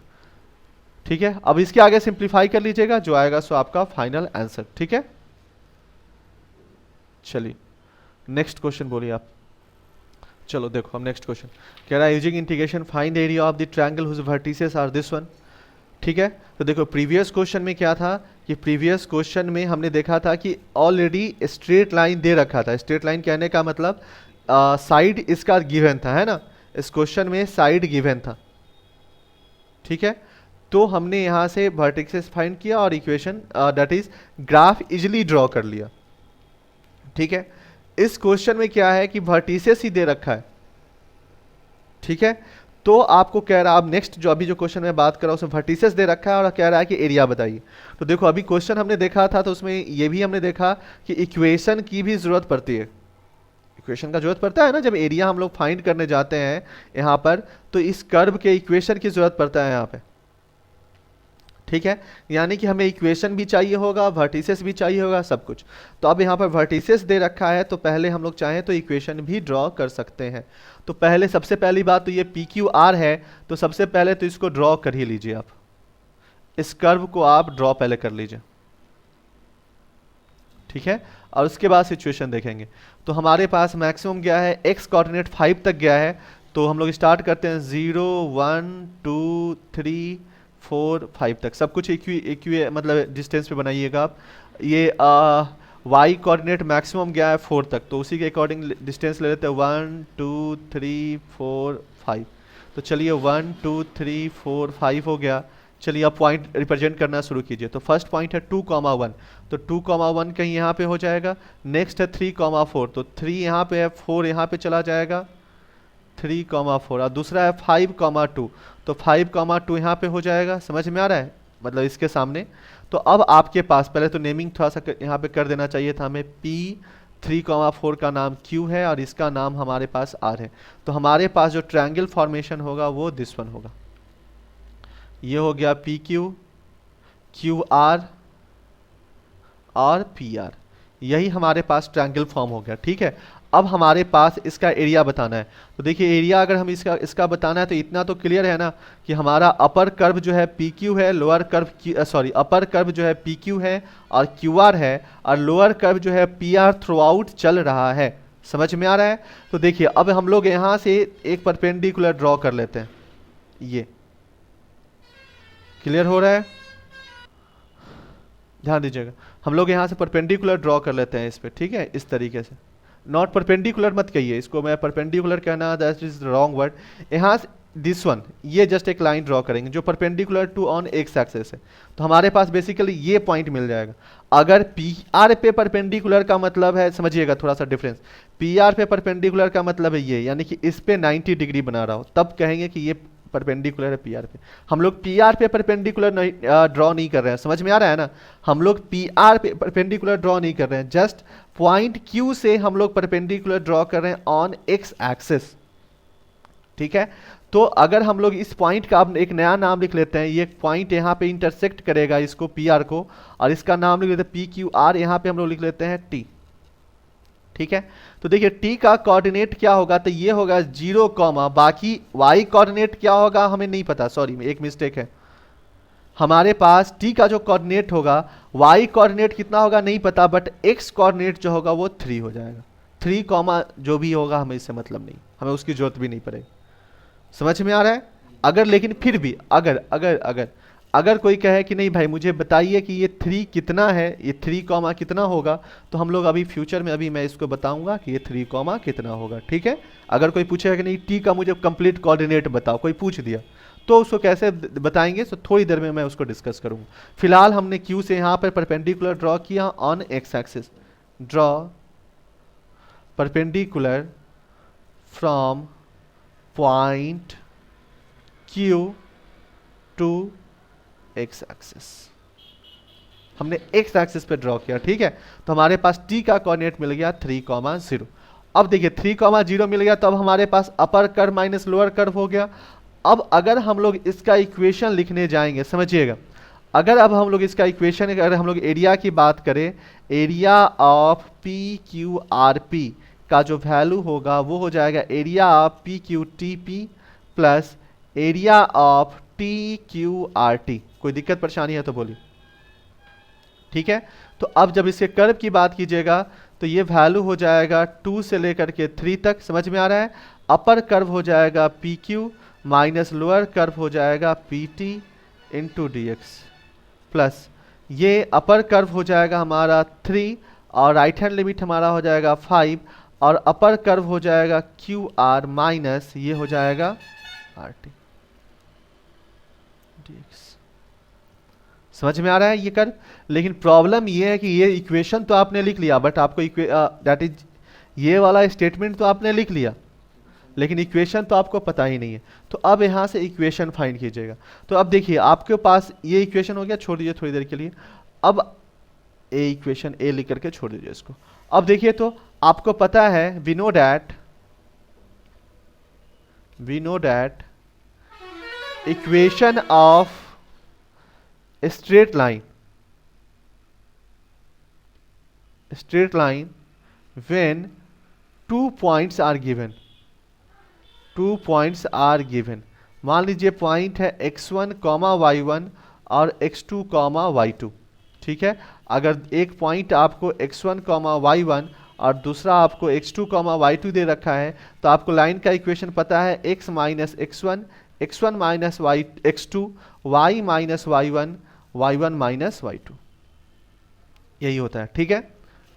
ठीक है। अब इसके आगे सिंप्लीफाई कर लीजिएगा, जो आएगा सो आपका फाइनल आंसर, ठीक है। चलिए नेक्स्ट क्वेश्चन बोलिए आप। चलो देखो हम नेक्स्ट क्वेश्चन कह रहा है using integration find area of the triangle whose vertices are this one, ठीक है। तो देखो प्रीवियस क्वेश्चन में क्या था कि प्रीवियस क्वेश्चन में हमने देखा था कि ऑलरेडी स्ट्रेट लाइन दे रखा था। स्ट्रेट लाइन कहने का मतलब साइड इसका गिवन था, है ना। इस क्वेश्चन में साइड गिवन था, ठीक है। तो हमने यहाँ से वर्टिसेस फाइंड किया और equation that is graph easily draw कर लिया, ठीक है। इस क्वेश्चन में क्या है कि वर्टिसेस ही दे रखा है, ठीक है। तो आपको कह रहा है, अब नेक्स्ट जो अभी जो क्वेश्चन में बात कर रहा हूं उसमें वर्टिसेस दे रखा है और कह रहा है कि एरिया बताइए। तो देखो अभी क्वेश्चन हमने देखा था तो उसमें ये भी हमने देखा कि इक्वेशन की भी जरूरत पड़ती है। इक्वेशन का जरूरत पड़ता है ना, जब एरिया हम लोग फाइंड करने जाते हैं यहाँ पर, तो इस कर्व के इक्वेशन की जरूरत पड़ता है यहाँ पे, ठीक है। यानी कि हमें इक्वेशन भी चाहिए होगा, वर्टिसेस भी चाहिए होगा, सब कुछ। तो अब यहाँ पर वर्टिसेस दे रखा है तो पहले हम लोग चाहें तो इक्वेशन भी ड्रॉ कर सकते हैं। तो पहले सबसे पहली बात तो ये पी क्यू आर है, तो सबसे पहले तो इसको ड्रॉ कर ही लीजिए आप, इस कर्व को आप ड्रॉ पहले कर लीजिए, ठीक है। और उसके बाद सिचुएशन देखेंगे। तो हमारे पास मैक्सिमम गया है एक्स कोऑर्डिनेट 5 तक गया है, तो हम लोग स्टार्ट करते हैं 0 1 2 3 4 5 तक, सब कुछ इक्वी मतलब डिस्टेंस पे बनाइएगा आप। ये वाई कोऑर्डिनेट मैक्सिमम गया है 4 तक, तो उसी के अकॉर्डिंग डिस्टेंस ले लेते हैं 1 2 3 4 5। तो चलिए 1 2 3 4 5 हो गया। चलिए अब पॉइंट रिप्रेजेंट करना शुरू कीजिए। तो फर्स्ट पॉइंट है 2,1, तो 2,1 कहीं यहाँ पे हो जाएगा। नेक्स्ट है 3,4, तो 3 यहाँ पे है, 4 यहाँ पे चला जाएगा, 3,4। और दूसरा है 5,2, तो 5,2 यहाँ पे हो जाएगा। समझ में आ रहा है, मतलब इसके सामने। तो अब आपके पास पहले तो नेमिंग थोड़ा सा यहाँ पे कर देना चाहिए था हमें। P3,4 का नाम Q है और इसका नाम हमारे पास R है। तो हमारे पास जो ट्रायंगल फॉर्मेशन होगा वो दिस वन होगा। ये हो गया PQ, QR और PR, यही हमारे पास ट्रायंगल फॉर्म हो गया, ठीक है। अब हमारे पास इसका एरिया बताना है। तो देखिए एरिया अगर हम इसका बताना है तो इतना तो क्लियर है ना कि हमारा अपर कर्व जो है PQ है, lower curve sorry upper curve जो है PQ है और QR है, और लोअर कर्व जो है PR थ्रू आउट चल रहा है। समझ में आ रहा है। तो देखिए अब हम लोग यहाँ से एक परपेंडिकुलर ड्रॉ कर लेते हैं, ये क्लियर हो रहा है, ध्यान दीजिएगा। हम लोग यहाँ से परपेंडिकुलर ड्रॉ कर लेते हैं इस पे, ठीक है, इस तरीके से। नॉट परपेंडिकुलर मत कहिए इसको, मैं परपेंडिकुलर कहना दैट इज रॉन्ग वर्ड। यहाँ से दिस वन, ये जस्ट एक लाइन ड्रॉ करेंगे जो perpendicular to on x axis है। तो हमारे पास बेसिकली ये पॉइंट मिल जाएगा। अगर पी आर पे परपेंडिकुलर का मतलब है, समझिएगा थोड़ा सा डिफरेंस, पी आर पे परपेंडिकुलर का मतलब है ये, यानी कि इस पे 90 डिग्री बना रहा हो, तब कहेंगे कि ये परपेंडिकुलर है पीआर पे। हम लोग पीआर पे परपेंडिकुलर ड्रॉ नहीं कर रहे हैं, समझ में आ रहा है ना। हम लोग पीआर पे परपेंडिकुलर ड्रॉ नहीं कर रहे हैं, जस्ट पॉइंट क्यू से हम लोग परपेंडिकुलर ड्रॉ कर रहे हैं ऑन एक्स एक्सिस, ठीक है। तो अगर हम लोग इस पॉइंट का एक नया नाम लिख लेते हैं, ये पॉइंट यहाँ पे इंटरसेक्ट करेगा इसको पीआर को, और इसका नाम लिख लेते हैं पी क्यू आर, यहाँ पे हम लोग लिख लेते हैं टी, ठीक है। तो देखिए टी का कोऑर्डिनेट क्या होगा, तो ये होगा 0, बाकी वाई कोऑर्डिनेट क्या होगा हमें नहीं पता, सॉरी एक मिस्टेक है। हमारे पास टी का जो कोऑर्डिनेट होगा, वाई कोऑर्डिनेट कितना होगा नहीं पता, बट एक्स कोऑर्डिनेट जो होगा वो 3 हो जाएगा। 3, जो भी होगा हमें इससे मतलब नहीं, हमें उसकी जरूरत भी नहीं पड़ेगी। समझ में आ रहा है। अगर लेकिन फिर भी अगर अगर अगर अगर कोई कहे कि नहीं भाई मुझे बताइए कि ये 3 कितना है, ये 3, कितना होगा, तो हम लोग अभी फ्यूचर में अभी मैं इसको बताऊंगा कि ये 3, कितना होगा, ठीक है। अगर कोई पूछेगा कि नहीं टी का मुझे कंप्लीट कोऑर्डिनेट बताओ, कोई पूछ दिया, तो उसको कैसे बताएंगे, तो थोड़ी देर में मैं उसको डिस्कस करूंगा। फिलहाल हमने क्यू से यहाँ पर परपेंडिकुलर ड्रॉ किया on x axis, draw perpendicular from point Q to x axis, हमने एक्स एक्सिस पे ड्रॉ किया, ठीक है। तो हमारे पास टी का कोऑर्डिनेट मिल गया 3, 0। अब देखिए 3,0 मिल गया, तो अब हमारे पास upper curve minus lower curve हो गया। अब अगर हम लोग इसका इक्वेशन लिखने जाएंगे, समझिएगा, अगर अब हम लोग इसका इक्वेशन, अगर हम लोग एरिया की बात करें, area of P Q R P का जो वैल्यू होगा वो हो जाएगा area of P Q T P plus area of T Q R T. कोई दिक्कत परेशानी है तो बोलिए, ठीक है। तो अब जब इसके कर्व की बात कीजिएगा तो ये वैल्यू हो जाएगा 2 से लेकर के 3 तक, समझ में आ रहा है। अपर कर्व हो जाएगा P Q minus lower curve हो जाएगा P T into D x plus ये अपर कर्व हो जाएगा हमारा 3 और राइट हैंड लिमिट हमारा हो जाएगा 5 और अपर कर्व हो जाएगा क्यू आर माइनस ये हो जाएगा आर टी डी एक्स। समझ में आ रहा है ये कर्व। लेकिन प्रॉब्लम ये है कि ये इक्वेशन तो आपने लिख लिया, बट आपको दैट इज ये वाला स्टेटमेंट तो आपने लिख लिया, लेकिन इक्वेशन तो आपको पता ही नहीं है। तो अब यहाँ से इक्वेशन फाइंड कीजिएगा। तो अब देखिए आपके पास ये इक्वेशन हो गया, छोड़ दीजिए थोड़ी देर के लिए। अब ए इक्वेशन ए लिख करके छोड़ दीजिए इसको। अब देखिए तो आपको पता है we know that equation of straight line when 2 points are given, मान लीजिए पॉइंट है x1 y1 और x2 y2, ठीक है। अगर एक पॉइंट आपको x1 y1 और दूसरा आपको x2 y2 दे रखा है, तो आपको लाइन का इक्वेशन पता है x minus x1, x1 minus x2, y minus y1, y1 minus y2, यही होता है, ठीक है।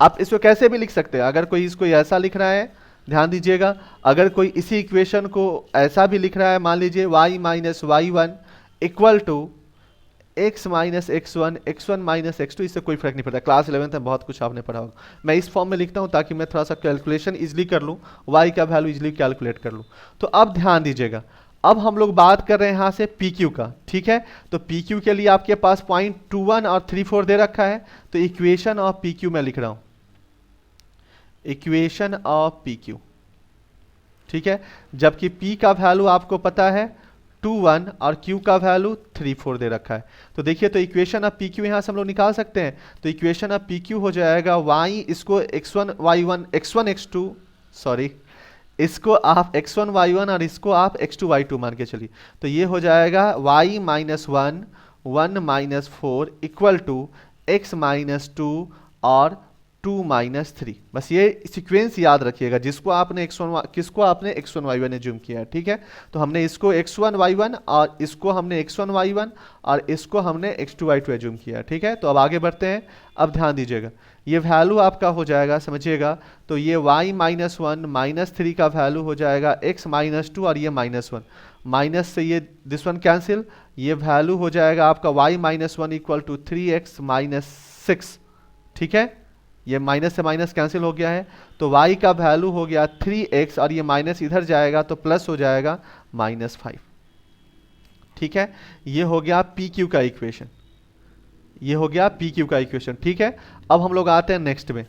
आप इसको कैसे भी लिख सकते हैं। अगर कोई इसको ऐसा लिख रहा है, ध्यान दीजिएगा, अगर कोई इसी इक्वेशन को ऐसा भी लिख रहा है, मान लीजिए y minus y1 equal to x minus x1, x1 minus x2, इससे कोई फर्क नहीं पड़ता। क्लास 11th में बहुत कुछ आपने पढ़ा होगा। मैं इस फॉर्म में लिखता हूं ताकि मैं थोड़ा सा कैलकुलेशन इजीली कर लूं, y का वैल्यू इजीली कैलकुलेट कर लूं। तो अब ध्यान दीजिएगा, अब हम लोग बात कर रहे हैं यहाँ से PQ का, ठीक है। तो PQ के लिए आपके पास पॉइंट 21 और 34 दे रखा है। तो इक्वेशन ऑफ PQ मैं लिख रहा हूँ, इक्वेशन ऑफ PQ, ठीक है। जबकि P का वैल्यू आपको पता है 21 और Q का वैल्यू 34 दे रखा है। तो देखिए तो इक्वेशन ऑफ PQ यहाँ से हम लोग निकाल सकते हैं। तो इक्वेशन ऑफ PQ हो जाएगा y, इसको x1 y1 x1 x2 sorry इसको आप x1 y1 और इसको आप x2 y2 मान के चलिए। तो ये हो जाएगा y minus 1 1 minus 4 equal to x minus 2 और 2 माइनस 3। बस ये सीक्वेंस याद रखिएगा, जिसको आपने किसको आपने x1 y1 एज्यूम किया है, ठीक है। तो हमने इसको x1 y1 और इसको हमने x1 y1 और इसको हमने x2 y2 एज्यूम किया है, ठीक है। तो अब आगे बढ़ते हैं। अब ध्यान दीजिएगा, ये वैल्यू आपका हो जाएगा, समझिएगा, तो ये y माइनस 1 माइनस 3 का वैल्यू हो जाएगा x माइनस 2 और ये माइनस 1, माइनस से ये दिस वन कैंसिल, ये वैल्यू हो जाएगा आपका y minus 1 equal to 3x minus 6, ठीक है। ये माइनस से माइनस कैंसिल हो गया है, तो y का वैल्यू हो गया 3x और ये माइनस इधर जाएगा तो प्लस हो जाएगा माइनस 5, ठीक है। ये हो गया PQ का इक्वेशन, ये हो गया PQ का इक्वेशन, ठीक है। अब हम लोग आते हैं नेक्स्ट में।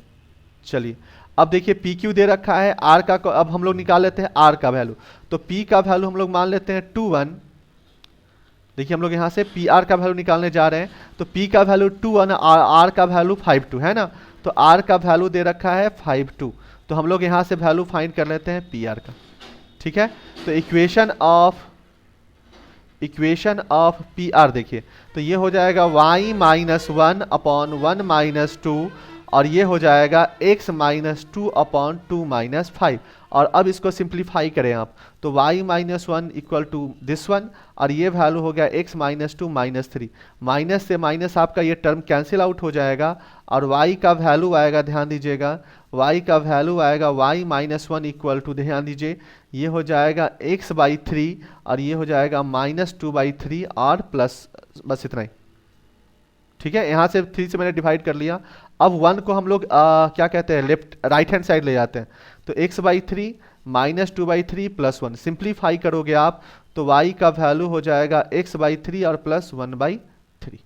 चलिए अब देखिए PQ दे रखा है, R का अब हम लोग निकाल लेते हैं R का वैल्यू। तो P का वैल्यू हम लोग मान लेते हैं 21। देखिए हम लोग यहाँ से PR का वैल्यू निकालने जा रहे हैं। तो P का वैल्यू 21 और R का वैल्यू 52 है ना। तो R का वैल्यू दे रखा है 52। तो हम लोग यहाँ से वैल्यू फाइंड कर लेते हैं PR का, ठीक है। तो इक्वेशन ऑफ PR देखिए, तो ये हो जाएगा y माइनस 1 अपॉन 1 माइनस 2 और ये हो जाएगा x माइनस 2 अपॉन 2 माइनस 5। और अब इसको सिंप्लीफाई करें आप, तो y minus 1 equal to this one और ये वैल्यू हो गया x माइनस 2 माइनस 3, माइनस से माइनस आपका ये टर्म कैंसिल आउट हो जाएगा और y का वैल्यू आएगा, ध्यान दीजिएगा, y का वैल्यू आएगा y माइनस 1 इक्वल टू, ध्यान दीजिए, ये हो जाएगा x बाई 3 और ये हो जाएगा माइनस 2 बाई 3 और प्लस, बस इतना ही, ठीक है। यहाँ से 3 से मैंने डिवाइड कर लिया। अब 1 को हम लोग क्या कहते हैं, राइट हैंड साइड ले जाते हैं। तो x by 3 minus 2 by 3 plus 1, simplify करोगे आप तो y का वैल्यू हो जाएगा x बाई 3 और प्लस 1 बाई 3,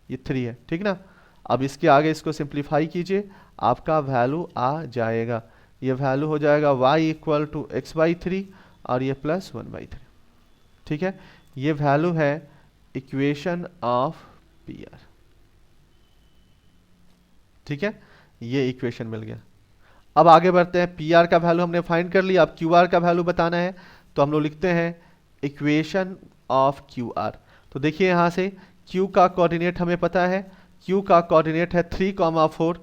ये 3 है, ठीक ना। अब इसके आगे इसको सिंप्लीफाई कीजिए, आपका वैल्यू आ जाएगा ये वैल्यू हो जाएगा y इक्वल टू x/3 और ये प्लस 1/3। ठीक है, ये वैल्यू है इक्वेशन ऑफ पी आर। ठीक है, ये इक्वेशन मिल गया। अब आगे बढ़ते हैं, पी आर का वैल्यू हमने फाइंड कर लिया, अब क्यू आर का वैल्यू बताना है, तो हम लोग लिखते हैं इक्वेशन ऑफ क्यू आर। तो देखिए यहाँ से क्यू का कोऑर्डिनेट हमें पता है, क्यू का कोऑर्डिनेट है 3,4,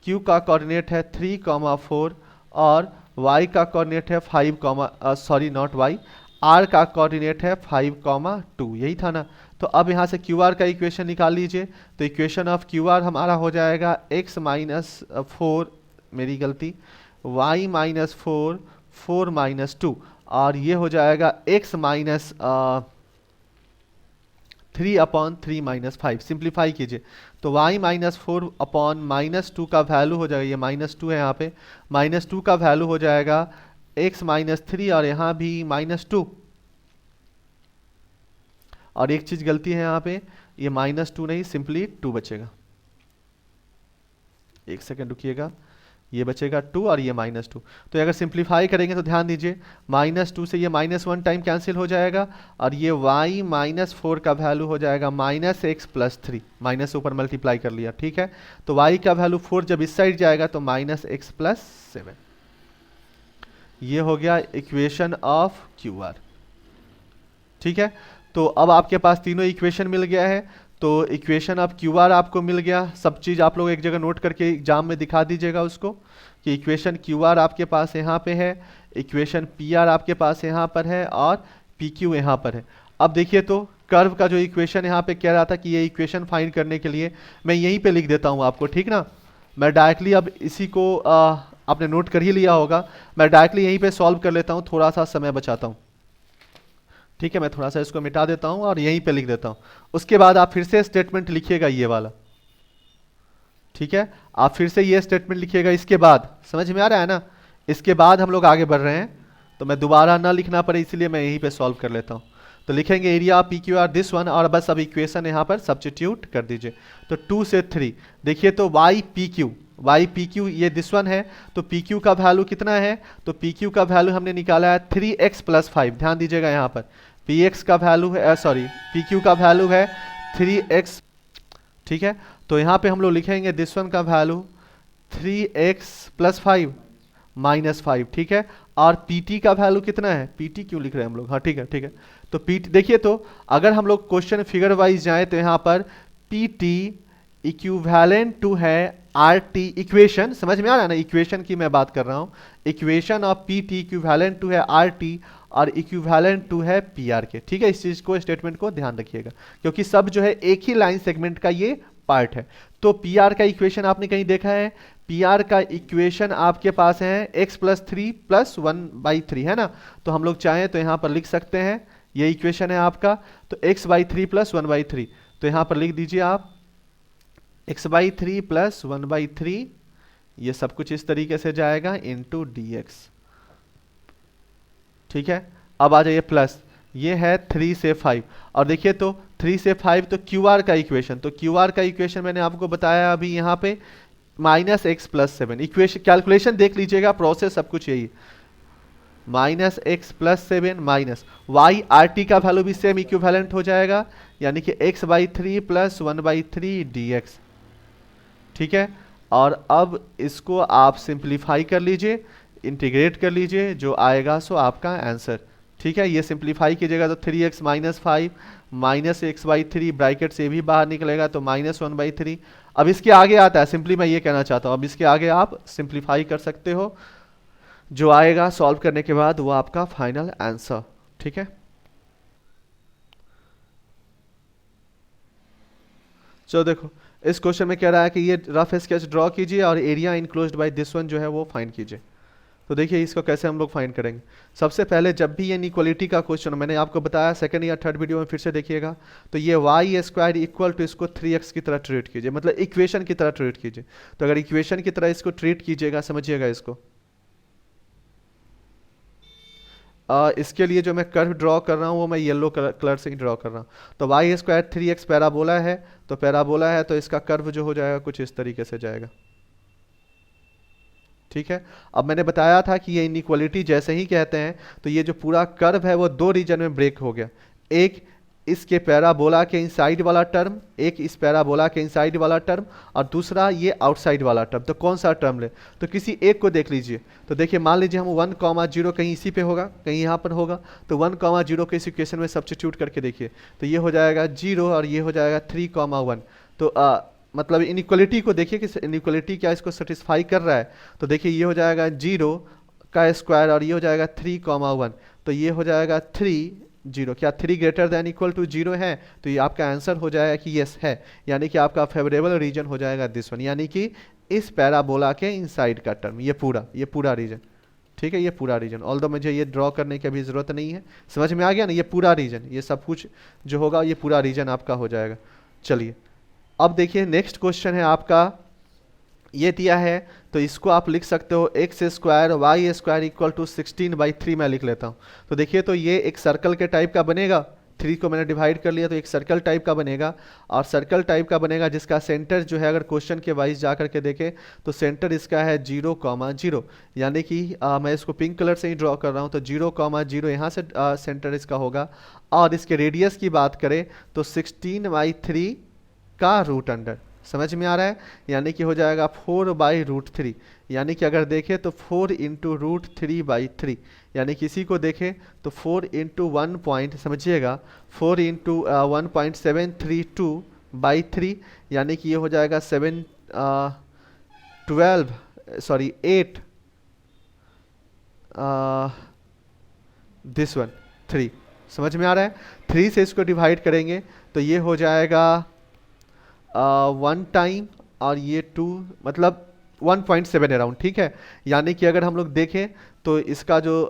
क्यू का कोऑर्डिनेट है 3,4 और y का कोऑर्डिनेट है 5, सॉरी नॉट y, r का कोऑर्डिनेट है 5,2, यही था ना। तो अब यहाँ से क्यू आर का इक्वेशन निकाल लीजिए। तो इक्वेशन ऑफ क्यू आर हमारा हो जाएगा x-4, मेरी गलती, y-4, 4-2 और ये हो जाएगा x माइनस 3/3 - 5। सिंप्लीफाई कीजिए तो y-4/-2 का वैल्यू हो जाएगा, ये -2 है यहाँ पे, -2 का वैल्यू हो जाएगा x-3 और यहाँ भी -2। और एक चीज गलती है यहाँ पे, ये -2 नहीं, सिंपली 2 बचेगा। एक सेकंड रुकिएगा, ये बचेगा 2 और ये -2। तो अगर सिंप्लीफाई करेंगे तो ध्यान दीजिए, -2 से ये -1 टाइम कैंसिल हो जाएगा और ये y-4 का वैल्यू हो जाएगा -x+3, माइनस से ऊपर मल्टीप्लाई कर लिया। ठीक है, तो y का वैल्यू 4 जब इस साइड जाएगा तो -x+7। ये हो गया इक्वेशन ऑफ क्यू आर। ठीक है, तो अब आपके पास तीनों इक्वेशन मिल गया है। तो इक्वेशन ऑफ क्यू आर आपको मिल गया, सब चीज़ आप लोग एक जगह नोट करके एग्जाम में दिखा दीजिएगा उसको कि इक्वेशन क्यू आर आपके पास यहाँ पे है, इक्वेशन पी आर आपके पास यहाँ पर है और पी क्यू यहाँ पर है। अब देखिए तो कर्व का जो इक्वेशन यहाँ पे कह रहा था कि ये इक्वेशन फाइंड करने के लिए मैं यहीं पे लिख देता हूँ आपको, ठीक ना। मैं डायरेक्टली अब इसी को आपने नोट कर ही लिया होगा, मैं डायरेक्टली यहीं पे सॉल्व कर लेता हूँ, थोड़ा सा समय बचाता हूँ। ठीक है, मैं थोड़ा सा इसको मिटा देता हूं और यहीं पे लिख देता हूं। उसके बाद आप फिर से स्टेटमेंट लिखिएगा ये वाला। ठीक है, आप फिर से ये स्टेटमेंट लिखिएगा इसके बाद, समझ में आ रहा है ना। इसके बाद हम लोग आगे बढ़ रहे हैं, तो मैं दोबारा ना लिखना पड़े इसलिए मैं यहीं पे सॉल्व कर लेता हूं। तो लिखेंगे area of P Q R this one, और बस अब इक्वेशन यहाँ पर सब्स्टिट्यूट कर दीजिए। तो 2 से 3 देखिए तो वाई पी क्यू ये दिस वन है, तो पी क्यू का वैल्यू कितना है, तो पी क्यू का वैल्यू हमने निकाला है 3x+5। ध्यान दीजिएगा यहाँ पर पी एक्स का वैल्यू है, सॉरी पी क्यू का वैल्यू है 3x। ठीक है, तो यहाँ पे हम लोग लिखेंगे दिस वन का वैल्यू 3x+5 -5। ठीक है, और पी टी का वैल्यू कितना है, पी टी क्यों लिख रहे हैं हम लोग, हाँ ठीक है ठीक है। तो पी टी देखिए, तो अगर हम लोग क्वेश्चन फिगर वाइज जाएं तो यहाँ पर पी टी इक्विवेलेंट टू है आर टी, इक्वेशन समझ में आ रहा है ना, इक्वेशन की मैं बात कर रहा हूँ। Equation of P T equivalent to है आर टी और इक्विवेलेंट टू है पी आर के। ठीक है, इस चीज को, स्टेटमेंट को ध्यान रखिएगा क्योंकि सब जो है एक ही लाइन सेगमेंट का ये पार्ट है। तो पी आर का इक्वेशन आपने कहीं देखा है, पी आर का इक्वेशन आपके पास है x+3 + 1/3 है ना। तो हम लोग चाहें तो यहाँ पर लिख सकते हैं, ये इक्वेशन है आपका, तो x/3 + 1/3, तो यहाँ पर लिख दीजिए आप x/3 + 1/3, ये सब कुछ इस तरीके से जाएगा इनटू dx। ठीक है, अब आ जाइए प्लस, ये है 3 से 5 और देखिए तो 3 से 5 तो क्यू आर का इक्वेशन, तो क्यू आर का इक्वेशन मैंने आपको बताया अभी यहाँ पे -x+7। इक्वेशन कैलकुलेशन देख लीजिएगा, प्रोसेस सब कुछ यही, -x+7 minus y R T का वैल्यू भी सेम इक्विवेलेंट हो जाएगा, यानी कि x/3 + 1/3 dx। ठीक है, और अब इसको आप सिंप्लीफाई कर लीजिए, इंटीग्रेट कर लीजिए, जो आएगा सो आपका आंसर। ठीक है, ये सिंप्लीफाई कीजिएगा तो 3x - 5 -x/3 ब्रैकेट से भी बाहर निकलेगा तो -1/3। अब इसके आगे आता है, सिंपली मैं ये कहना चाहता हूँ, अब इसके आगे आप सिंप्लीफाई कर सकते हो, जो आएगा सॉल्व करने के बाद वो आपका फाइनल आंसर। ठीक है, चलो देखो इस क्वेश्चन में कह रहा है कि ये रफ स्केच ड्रॉ कीजिए और area enclosed by this one जो है वो फाइंड कीजिए। तो देखिए इसको कैसे हम लोग फाइंड करेंगे। सबसे पहले जब भी ये इनइक्वालिटी का क्वेश्चन मैंने आपको बताया सेकंड या थर्ड वीडियो में, फिर से देखिएगा, तो ये y² इक्वल टू इसको 3x की तरह ट्रीट कीजिए, मतलब इक्वेशन की तरह ट्रीट कीजिए। तो अगर इक्वेशन की तरह इसको ट्रीट कीजिएगा, समझिएगा इसको, इसके लिए जो मैं कर्व ड्रॉ कर रहा हूँ वो मैं येलो कलर से ही ड्रॉ कर रहा हूँ। तो y² 3x पैराबोला है, तो पैराबोला है तो इसका कर्व जो हो जाएगा कुछ इस तरीके से जाएगा। ठीक है। अब मैंने बताया था कि ये इनइक्वालिटी जैसे ही कहते हैं तो ये जो पूरा कर्व है वो दो रीजन में ब्रेक हो गया। एक इसके पैराबोला के इनसाइड वाला टर्म, एक इस पैराबोला के इनसाइड वाला टर्म, और दूसरा ये आउटसाइड वाला टर्म। तो कौन सा टर्म ले, तो किसी एक को देख लीजिए। तो देखिए मान लीजिए हम 1,0 कहीं इसी पे होगा, कहीं यहाँ पर होगा, तो 1,0 के इस इक्वेशन में सब्स्टिट्यूट करके देखिए, तो ये हो जाएगा 0 और ये हो जाएगा 3,1। तो मतलब इनइक्वालिटी को देखिए कि इनइक्वालिटी क्या इसको सेटिस्फाई कर रहा है। तो देखिए ये हो जाएगा 0 का स्क्वायर और ये हो जाएगा 3,1, तो ये हो जाएगा 3,0। क्या 3 ग्रेटर देन इक्वल टू 0 है? तो ये आपका आंसर हो जाएगा कि यस है, यानी कि आपका फेवरेबल रीजन हो जाएगा दिस वन, यानी कि इस पैराबोला के इनसाइड का टर्म, ये पूरा रीजन। ठीक है, ये पूरा रीजन। ऑल्दो मुझे ये ड्रॉ करने की अभी ज़रूरत नहीं है, समझ में आ गया ना? ये पूरा रीजन, ये सब कुछ जो होगा ये पूरा रीजन आपका हो जाएगा। चलिए अब देखिए नेक्स्ट क्वेश्चन है आपका, ये दिया है तो इसको आप लिख सकते हो x square y square equal to 16/3। मैं लिख लेता हूँ। तो देखिए तो ये एक सर्कल के टाइप का बनेगा, 3 को मैंने डिवाइड कर लिया तो एक सर्कल टाइप का बनेगा, और सर्कल टाइप का बनेगा जिसका सेंटर जो है अगर क्वेश्चन के वाइज जा करके देखें तो सेंटर इसका है 0,0, यानी कि मैं इसको पिंक कलर से ही ड्रॉ कर रहा हूँ। तो 0,0 यहाँ से सेंटर इसका होगा, और इसके रेडियस की बात करें तो 16/3 का रूट अंडर। समझ में आ रहा है? यानी कि हो जाएगा 4/√3, यानी कि अगर देखें तो 4 इंटू √3/3, यानी किसी को देखें तो 4 इंटू 1 पॉइंट, समझिएगा 4 इंटू 1.732/3, यानी कि ये हो जाएगा 8 दिस वन 3। समझ में आ रहा है? 3 से इसको डिवाइड करेंगे तो ये हो जाएगा 1 टाइम और ये 2, मतलब 1.7 अराउंड। ठीक है, यानी कि अगर हम लोग देखें तो इसका जो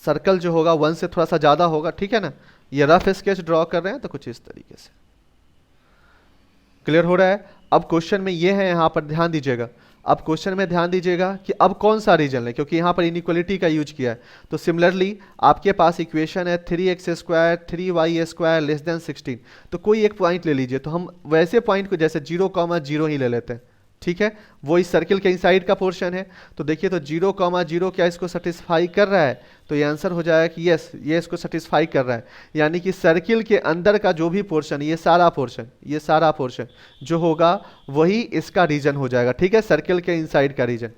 सर्कल जो होगा 1 से थोड़ा सा ज़्यादा होगा। ठीक है ना? ये रफ स्केच ड्रॉ कर रहे हैं तो कुछ इस तरीके से क्लियर हो रहा है। अब क्वेश्चन में ये है, यहाँ पर ध्यान दीजिएगा। अब क्वेश्चन में ध्यान दीजिएगा कि अब कौन सा रीजन है, क्योंकि यहाँ पर इनइक्वालिटी का यूज किया है। तो सिमिलरली आपके पास इक्वेशन है 3x² 3y² लेस देन 16। तो कोई एक पॉइंट ले लीजिए, तो हम वैसे पॉइंट को जैसे 0,0 ही ले लेते हैं। ठीक है, वो इस सर्किल के इनसाइड का पोर्शन है। तो देखिए तो 0,0 क्या इसको सेटिस्फाई कर रहा है? तो ये आंसर हो जाएगा कि यस, ये इसको सेटिस्फाई कर रहा है, यानी कि सर्किल के अंदर का जो भी पोर्शन, ये सारा पोर्शन जो होगा वही इसका रीजन हो जाएगा। ठीक है, सर्किल के इनसाइड का रीजन।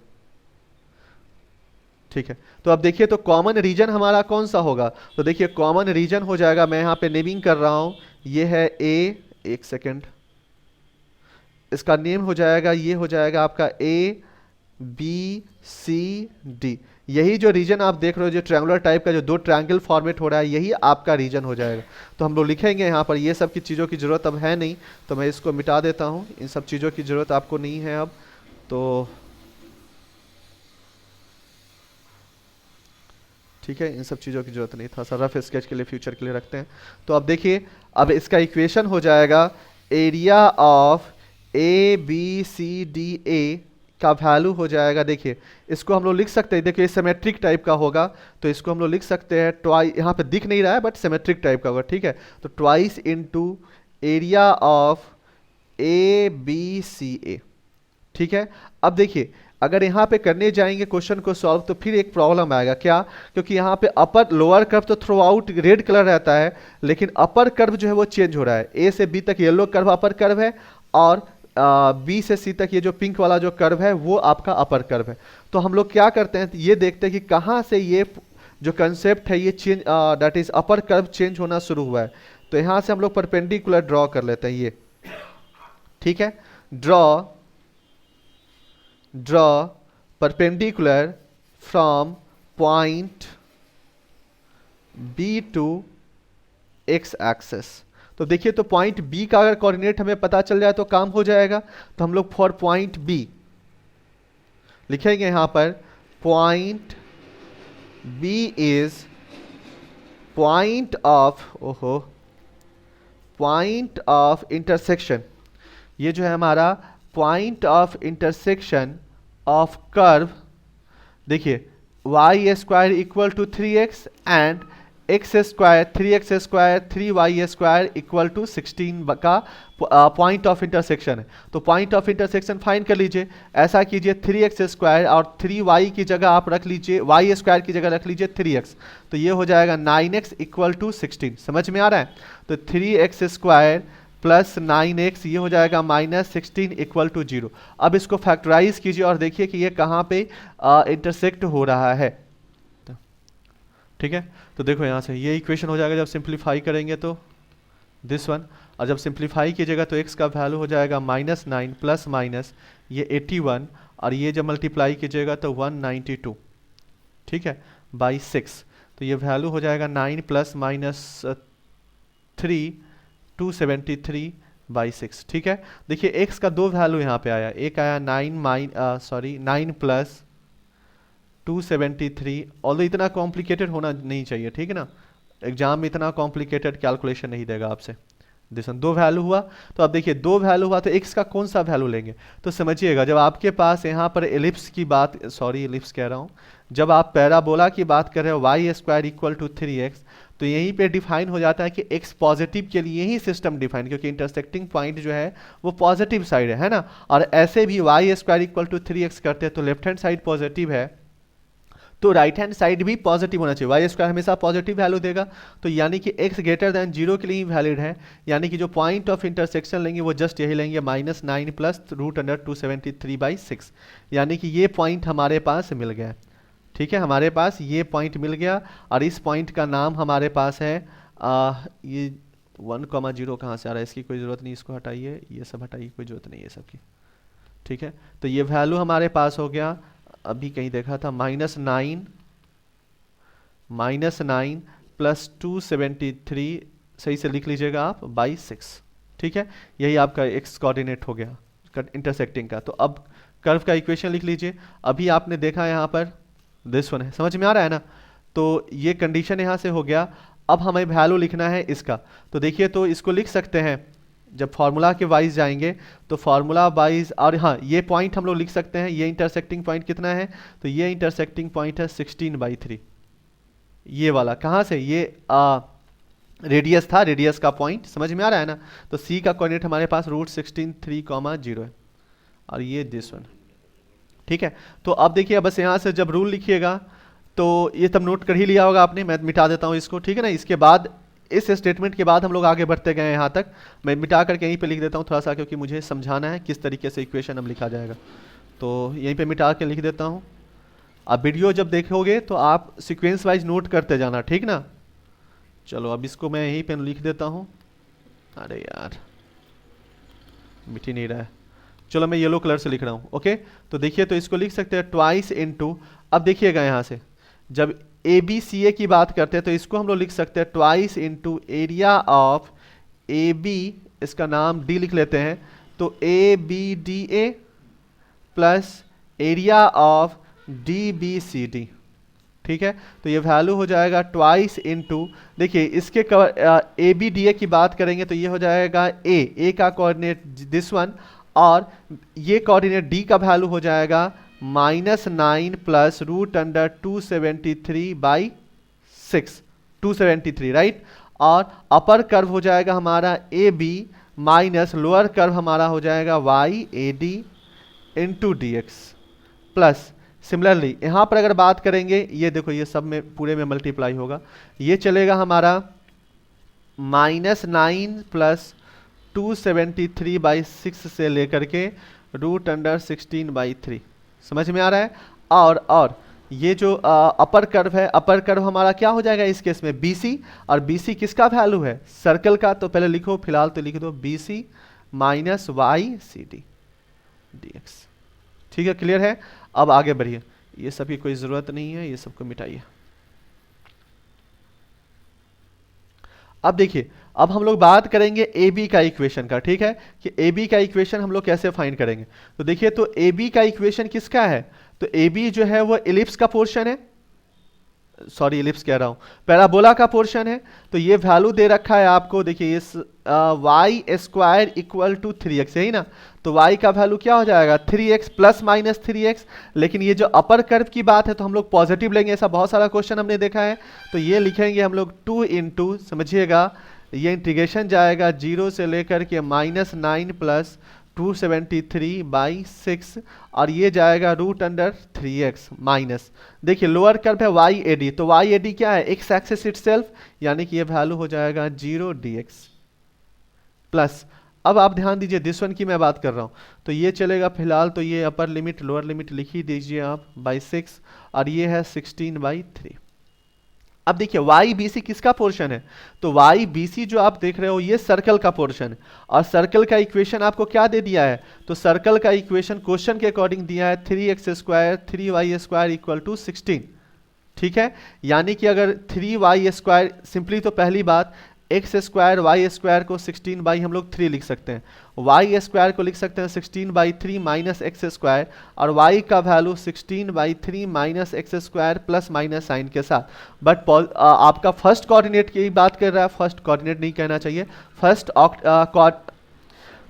ठीक है, तो अब देखिए तो कॉमन रीजन हमारा कौन सा होगा? तो देखिए कॉमन रीजन हो जाएगा, मैं यहाँ पे नेमिंग कर रहा हूँ, ये है ए, एक सेकेंड, इसका नेम हो जाएगा, ये हो जाएगा आपका ABCD। यही जो रीजन आप देख रहे हो, जो ट्रायंगुलर टाइप का जो 2 ट्रायंगल फॉर्मेट हो रहा है, यही आपका रीजन हो जाएगा। तो हम लोग लिखेंगे यहाँ पर, ये सब की चीज़ों की ज़रूरत अब है नहीं, तो मैं इसको मिटा देता हूँ। इन सब चीज़ों की ज़रूरत आपको नहीं है अब। तो ठीक है, इन सब चीज़ों की ज़रूरत नहीं, थोड़ा सा रफ स्केच के लिए फ्यूचर के लिए रखते हैं। तो अब देखिए, अब इसका इक्वेशन हो जाएगा एरिया ऑफ ABCDA का वैल्यू हो जाएगा। देखिए इसको हम लोग लिख सकते हैं, देखिए सिमेट्रिक टाइप का होगा, तो इसको हम लोग लिख सकते हैं ट्वाइस, यहाँ पे दिख नहीं रहा है बट सिमेट्रिक टाइप का होगा। ठीक है, तो twice into area of ABCA। ठीक है, अब देखिए अगर यहाँ पे करने जाएंगे क्वेश्चन को सॉल्व तो फिर एक प्रॉब्लम आएगा। क्या? क्योंकि यहाँ पे अपर लोअर कर्व तो थ्रू आउट रेड कलर रहता है, लेकिन अपर कर्व जो है वो चेंज हो रहा है। A से B तक येलो कर्व अपर कर्व है, और B से C तक ये जो पिंक वाला जो कर्व है वो आपका अपर कर्व है। तो हम लोग क्या करते हैं, ये देखते हैं कि कहाँ से ये जो कंसेप्ट है ये change, that is upper curve change होना शुरू हुआ है। तो यहाँ से हम लोग परपेंडिकुलर ड्रॉ कर लेते हैं ये। ठीक है, draw perpendicular from point B to x axis. तो देखिए तो पॉइंट B का अगर कोऑर्डिनेट हमें पता चल जाए तो काम हो जाएगा। तो हम लोग फॉर पॉइंट B लिखेंगे यहाँ पर, point B is point of intersection. ये जो है हमारा point of intersection of curve, देखिए y² equal to 3x and x square 3x square 3y square equal to 16 का पॉइंट ऑफ इंटरसेक्शन है। तो पॉइंट ऑफ इंटरसेक्शन फाइंड कर लीजिए। ऐसा कीजिए 3x स्क्वायर और 3y की जगह आप रख लीजिए, y स्क्वायर की जगह रख लीजिए 3x, तो ये हो जाएगा 9x इक्वल टू 16। समझ में आ रहा है? तो 3x स्क्वायर प्लस 9x ये हो जाएगा -16 इक्वल टू 0। अब इसको फैक्टराइज कीजिए और देखिए कि ये कहाँ पे इंटरसेक्ट हो रहा है। ठीक है, तो देखो यहाँ से ये इक्वेशन हो जाएगा जब सिंप्लीफाई करेंगे तो दिस वन, और जब सिंप्लीफाई कीजिएगा तो x का वैल्यू हो जाएगा -9 प्लस माइनस ये 81, और ये जब मल्टीप्लाई कीजिएगा तो 192, ठीक है, बाई 6। तो ये वैल्यू हो जाएगा 9 प्लस माइनस 3 273 बाई 6। ठीक है, देखिए x का दो वैल्यू यहाँ पे आया, एक आया 9 प्लस 273। ऑल्दो इतना कॉम्प्लिकेटेड होना नहीं चाहिए, ठीक है ना, एग्जाम में इतना कॉम्प्लिकेटेड कैलकुलेशन नहीं देगा आपसे। दिसन दो वैल्यू हुआ, तो अब देखिए दो वैल्यू हुआ तो x का कौन सा वैल्यू लेंगे? तो समझिएगा जब आपके पास यहाँ पर एलिप्स की बात, सॉरी एलिप्स कह रहा हूँ, जब आप पैराबोला की बात कर रहे हो Y square equal to 3x, तो यहीं पे डिफाइन हो जाता है कि x पॉजिटिव के लिए ही सिस्टम डिफाइन, क्योंकि इंटरसेक्टिंग पॉइंट जो है वो पॉजिटिव साइड है ना, और ऐसे भी Y square equal to 3x करते हैं तो लेफ्ट हैंड साइड पॉजिटिव है तो राइट हैंड साइड भी पॉजिटिव होना चाहिए। वाई स्क्वायर हमेशा पॉजिटिव वैल्यू देगा, तो यानी कि x ग्रेटर देन 0 के लिए ही वैलिड है, यानी कि जो पॉइंट ऑफ इंटरसेक्शन लेंगे वो जस्ट यही लेंगे -9 प्लस √273/6, यानी कि ये पॉइंट हमारे पास मिल गया। ठीक है, हमारे पास ये पॉइंट मिल गया, और इस पॉइंट का नाम हमारे पास है ये 1,0 कहाँ से आ रहा है, इसकी कोई ज़रूरत नहीं, इसको हटाइए, ये सब हटाइए, कोई ज़रूरत नहीं है सबकी। ठीक है, तो ये वैल्यू हमारे पास हो गया, अभी कहीं देखा था -9 प्लस 273, सही से लिख लीजिएगा आप, बाई 6। ठीक है, यही आपका x कोऑर्डिनेट हो गया इंटरसेक्टिंग का। तो अब कर्व का इक्वेशन लिख लीजिए। अभी आपने देखा यहाँ पर दिस वन है, समझ में आ रहा है ना, तो ये कंडीशन यहाँ से हो गया। अब हमें वैल्यू लिखना है इसका, तो देखिए तो इसको लिख सकते हैं जब फार्मूला के वाइज जाएंगे तो फार्मूला वाइज, और हाँ ये पॉइंट हम लोग लिख सकते हैं, ये इंटरसेक्टिंग पॉइंट कितना है, तो ये इंटरसेक्टिंग पॉइंट है 16/3, ये वाला कहाँ से, ये रेडियस था, रेडियस का पॉइंट, समझ में आ रहा है ना। तो c का कोऑर्डिनेट हमारे पास √16 है, और ये दिस वन। ठीक है, तो अब देखिए बस यहाँ से जब रूल लिखिएगा तो ये तब नोट कर ही लिया होगा आपने, मैं मिटा देता हूँ इसको, ठीक है ना। इसके बाद इस स्टेटमेंट के बाद हम लोग आगे बढ़ते गए यहाँ तक, मैं मिटा करके यहीं पे लिख देता हूँ थोड़ा सा, क्योंकि मुझे समझाना है किस तरीके से इक्वेशन अब लिखा जाएगा, तो यहीं पे मिटा के लिख देता हूँ। अब वीडियो जब देखोगे तो आप सीक्वेंस वाइज नोट करते जाना, ठीक ना। चलो अब इसको मैं यहीं पे लिख देता हूँ, अरे यार मिट ही नहीं रहा है, चलो मैं येलो कलर से लिख रहा हूँ। ओके, तो देखिए तो इसको लिख सकते हैं ट्वाइस इनटू, अब देखिएगा यहाँ से जब ABCA की बात करते हैं तो इसको हम लोग लिख सकते हैं twice into area of AB, इसका नाम D लिख लेते हैं, तो ABDA plus area of DBCD। ठीक है, तो ये वैल्यू हो जाएगा ट्वाइस इनटू, देखिए इसके ABDA की बात करेंगे तो ये हो जाएगा A का कोऑर्डिनेट दिस वन, और ये कोऑर्डिनेट D का वैल्यू हो जाएगा -9 प्लस √273/6, 273 राइट। और अपर कर्व हो जाएगा हमारा AB माइनस लोअर कर्व हमारा हो जाएगा YAD into DX plus, similarly यहाँ पर अगर बात करेंगे, ये देखो ये सब में पूरे में मल्टीप्लाई होगा, ये चलेगा हमारा -9 प्लस 273/6 से लेकर के √16/3, समझ में आ रहा है। और ये जो अपर कर्व है, अपर कर्व हमारा क्या हो जाएगा इस केस में BC, और BC किसका वैल्यू है, सर्कल का, तो पहले लिखो, फिलहाल तो लिख दो BC माइनस YCD DX। ठीक है, क्लियर है। अब आगे बढ़िए, ये सब की कोई ज़रूरत नहीं है, ये सबको मिटाइए। अब देखिए अब हम लोग बात करेंगे AB का इक्वेशन का, ठीक है, कि AB का इक्वेशन हम लोग कैसे फाइंड करेंगे। तो देखिए तो AB का इक्वेशन किसका है, तो AB जो है वो एलिप्स का पोर्शन है, सॉरी इलिप्स कह रहा हूँ, पैराबोला का पोर्शन है। तो ये वैल्यू दे रखा है आपको, देखिए इस Y square equal to 3x, यही ना। तो y का वैल्यू क्या हो जाएगा 3x प्लस माइनस 3x। लेकिन ये जो अपर कर्व की बात है तो हम लोग पॉजिटिव लेंगे, ऐसा बहुत सारा क्वेश्चन हमने देखा है। तो ये लिखेंगे हम लोग 2 इंटू, समझिएगा ये इंटीग्रेशन जाएगा 0 से लेकर के -9 प्लस 273/6 और ये जाएगा √3x माइनस, देखिए लोअर कर्व है वाई एडी, तो वाई एडी क्या है एक्स एक्सिस इटसेल्फ, यानी कि ये वैल्यू हो जाएगा 0 dx प्लस। अब आप ध्यान दीजिए दिस वन की मैं बात कर रहा हूँ, तो ये चलेगा फिलहाल, तो ये अपर लिमिट लोअर लिमिट लिख ही दीजिए आप बाई 6 और ये है 16/3। अब देखिए वाई बी सी किसका पोर्शन है, तो वाई बी सी जो आप देख रहे हो ये सर्कल का पोर्शन है, और सर्कल का इक्वेशन आपको क्या दे दिया है, तो सर्कल का इक्वेशन क्वेश्चन के अकॉर्डिंग दिया है 3x² 3y² इक्वल टू 16, ठीक है। यानी कि अगर 3y² सिंपली, तो पहली बात x² y² को 16 हम लोग 3 लिख सकते हैं, y² को लिख सकते हैं 16/3 माइनस x², और y का value 16/3 minus x² plus minus sign के साथ। बट आपका फर्स्ट कोऑर्डिनेट की बात कर रहा है, फर्स्ट कोऑर्डिनेट नहीं कहना चाहिए, फर्स्ट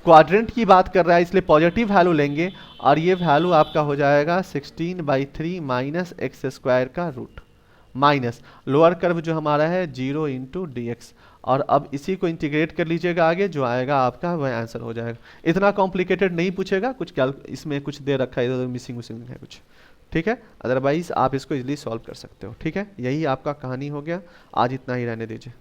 क्वाड्रेंट की बात कर रहा है, इसलिए पॉजिटिव वैल्यू लेंगे और ये वैल्यू आपका हो जाएगा 16/3 माइनस x² का रूट माइनस लोअर कर्व जो हमारा है 0 इंटू dx। और अब इसी को इंटीग्रेट कर लीजिएगा, आगे जो आएगा आपका वह आंसर हो जाएगा। इतना कॉम्प्लिकेटेड नहीं पूछेगा, कुछ इसमें कुछ दे रखा है, इधर मिसिंग है कुछ, ठीक है। अदरवाइज आप इसको इजीली सॉल्व कर सकते हो, ठीक है। यही आपका कहानी हो गया, आज इतना ही रहने दीजिए।